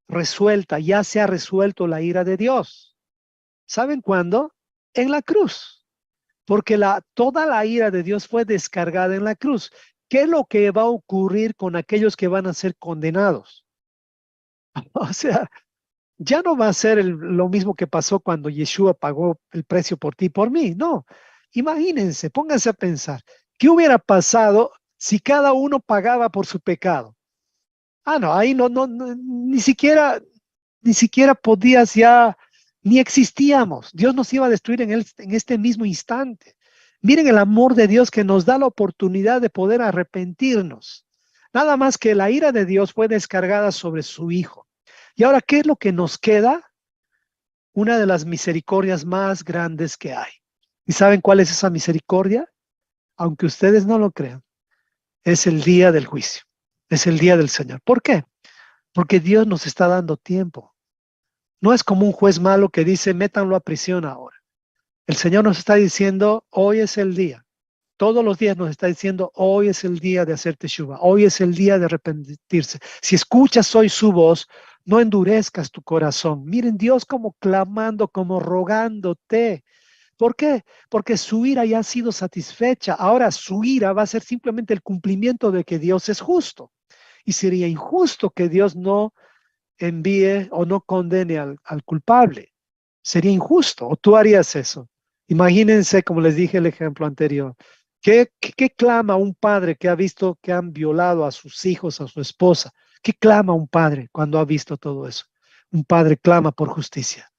resuelta, ya se ha resuelto la ira de Dios? ¿Saben cuándo? En la cruz, porque toda la ira de Dios fue descargada en la cruz. ¿Qué es lo que va a ocurrir con aquellos que van a ser condenados? O sea, ya no va a ser lo mismo que pasó cuando Yeshua pagó el precio por ti y por mí. No, imagínense, pónganse a pensar, ¿qué hubiera pasado si cada uno pagaba por su pecado? Ah, no, ahí ni siquiera podías ya, ni existíamos. Dios nos iba a destruir en este mismo instante. Miren el amor de Dios que nos da la oportunidad de poder arrepentirnos. Nada más que la ira de Dios fue descargada sobre su Hijo. Y ahora, ¿qué es lo que nos queda? Una de las misericordias más grandes que hay. ¿Y saben cuál es esa misericordia? Aunque ustedes no lo crean, es el día del juicio. Es el día del Señor. ¿Por qué? Porque Dios nos está dando tiempo. No es como un juez malo que dice, métanlo a prisión ahora. El Señor nos está diciendo, hoy es el día. Todos los días nos está diciendo, hoy es el día de hacer teshuva. Hoy es el día de arrepentirse. Si escuchas hoy su voz, no endurezcas tu corazón. Miren Dios como clamando, como rogándote. ¿Por qué? Porque su ira ya ha sido satisfecha. Ahora su ira va a ser simplemente el cumplimiento de que Dios es justo. Y sería injusto que Dios no envíe o no condene al culpable. Sería injusto. ¿O tú harías eso? Imagínense, como les dije el ejemplo anterior, ¿qué clama un padre que ha visto que han violado a sus hijos, a su esposa? ¿Qué clama un padre cuando ha visto todo eso? Un padre clama por justicia.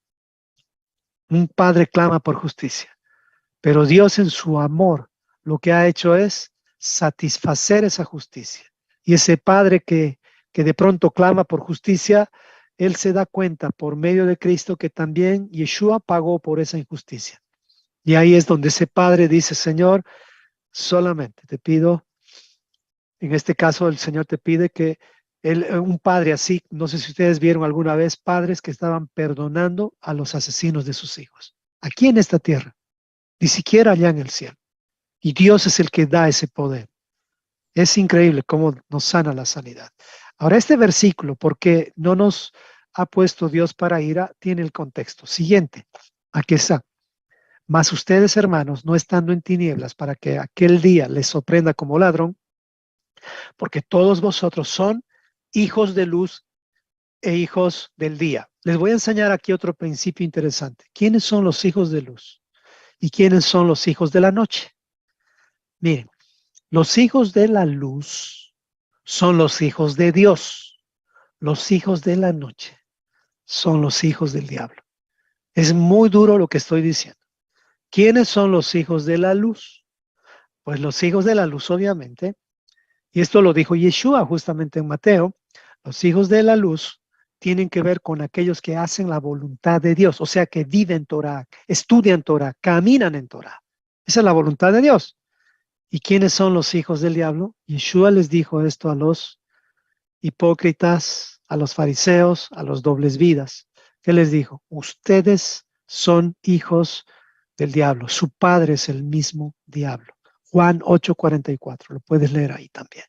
Un padre clama por justicia. Pero Dios en su amor lo que ha hecho es satisfacer esa justicia. Y ese padre que de pronto clama por justicia, él se da cuenta por medio de Cristo que también Yeshua pagó por esa injusticia. Y ahí es donde ese padre dice, Señor, solamente te pido, en este caso el Señor te pide que un padre así, no sé si ustedes vieron alguna vez padres que estaban perdonando a los asesinos de sus hijos, aquí en esta tierra, ni siquiera allá en el cielo. Y Dios es el que da ese poder. Es increíble cómo nos sana la sanidad. Ahora, este versículo, porque no nos ha puesto Dios para ira, tiene el contexto siguiente. Aquí está. Mas ustedes, hermanos, no estando en tinieblas para que aquel día les sorprenda como ladrón, porque todos vosotros son hijos de luz e hijos del día. Les voy a enseñar aquí otro principio interesante. ¿Quiénes son los hijos de luz? ¿Y quiénes son los hijos de la noche? Miren, los hijos de la luz son los hijos de Dios. Los hijos de la noche son los hijos del diablo. Es muy duro lo que estoy diciendo. ¿Quiénes son los hijos de la luz? Pues los hijos de la luz, obviamente, y esto lo dijo Yeshua justamente en Mateo, los hijos de la luz tienen que ver con aquellos que hacen la voluntad de Dios, o sea, que viven Torah, estudian Torah, caminan en Torah. Esa es la voluntad de Dios. ¿Y quiénes son los hijos del diablo? Yeshua les dijo esto a los hipócritas, a los fariseos, a los dobles vidas. ¿Qué les dijo? Ustedes son hijos del diablo. Su padre es el mismo diablo. Juan 8:44. Lo puedes leer ahí también.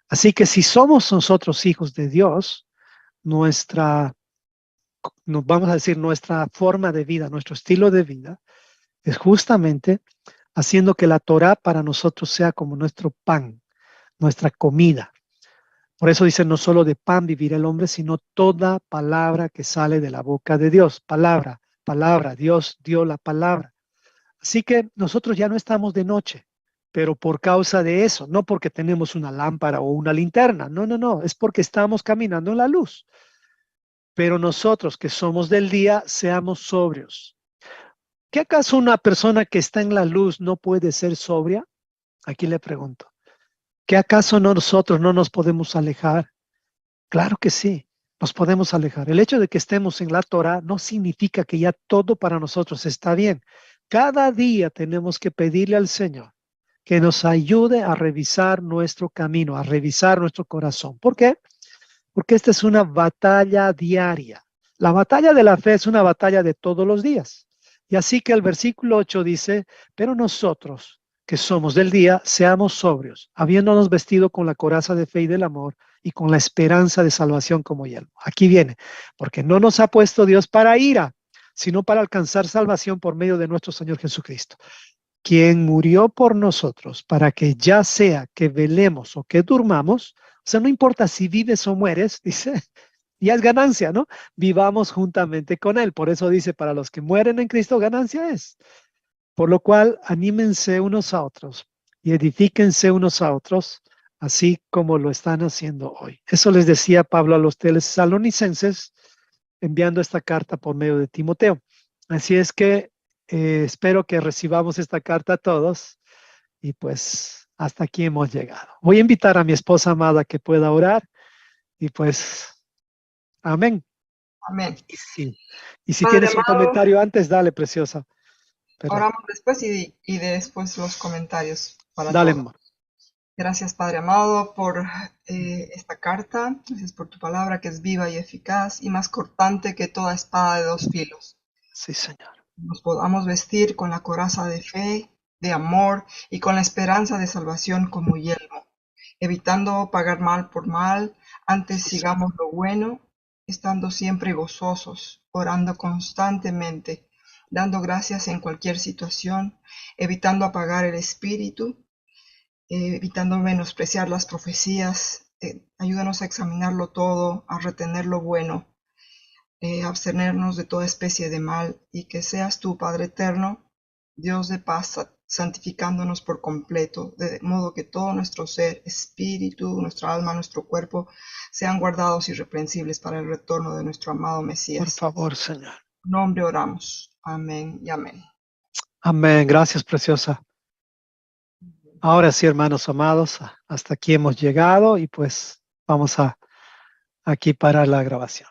Así que si somos nosotros hijos de Dios, nos vamos a decir, nuestra forma de vida, nuestro estilo de vida, es justamente haciendo que la Torah para nosotros sea como nuestro pan, nuestra comida. Por eso dice, no solo de pan vivirá el hombre, sino toda palabra que sale de la boca de Dios. Palabra, palabra, Dios dio la palabra. Así que nosotros ya no estamos de noche, pero por causa de eso, no porque tenemos una lámpara o una linterna, no, es porque estamos caminando en la luz. Pero nosotros que somos del día, seamos sobrios. ¿Qué acaso una persona que está en la luz no puede ser sobria? Aquí le pregunto. ¿Qué acaso nosotros no nos podemos alejar? Claro que sí, nos podemos alejar. El hecho de que estemos en la Torah no significa que ya todo para nosotros está bien. Cada día tenemos que pedirle al Señor que nos ayude a revisar nuestro camino, a revisar nuestro corazón. ¿Por qué? Porque esta es una batalla diaria. La batalla de la fe es una batalla de todos los días. Y así que el versículo 8 dice, pero nosotros que somos del día, seamos sobrios, habiéndonos vestido con la coraza de fe y del amor y con la esperanza de salvación como yelmo. Aquí viene, porque no nos ha puesto Dios para ira, sino para alcanzar salvación por medio de nuestro Señor Jesucristo, quien murió por nosotros para que ya sea que velemos o que durmamos, o sea, no importa si vives o mueres, dice, ya es ganancia, ¿no? Vivamos juntamente con Él. Por eso dice, para los que mueren en Cristo, ganancia es. Por lo cual, anímense unos a otros y edifíquense unos a otros, así como lo están haciendo hoy. Eso les decía Pablo a los tesalonicenses, enviando esta carta por medio de Timoteo. Así es que espero que recibamos esta carta a todos y pues hasta aquí hemos llegado. Voy a invitar a mi esposa amada que pueda orar y pues, amén. Amén. Y si Padre tienes un amado, comentario antes, dale, preciosa. Perdón. oramos después y después los comentarios para Dale, todos. amor. Gracias, Padre amado, por esta carta. Gracias por tu palabra que es viva y eficaz y más cortante que toda espada de dos filos. Sí, Señor. Nos podamos vestir con la coraza de fe, de amor y con la esperanza de salvación como yelmo, evitando pagar mal por mal, antes sigamos lo bueno, estando siempre gozosos, orando constantemente, dando gracias en cualquier situación, evitando apagar el espíritu, evitando menospreciar las profecías, ayúdanos a examinarlo todo, a retener lo bueno, abstenernos de toda especie de mal, y que seas tú, Padre eterno, Dios de paz, santificándonos por completo, de modo que todo nuestro ser, espíritu, nuestra alma, nuestro cuerpo, sean guardados irreprensibles para el retorno de nuestro amado Por Mesías. favor, Señor. En tu nombre oramos. Amén y amén. Amén. Gracias, preciosa. Ahora sí, hermanos amados, hasta aquí hemos llegado y pues vamos a aquí parar la grabación.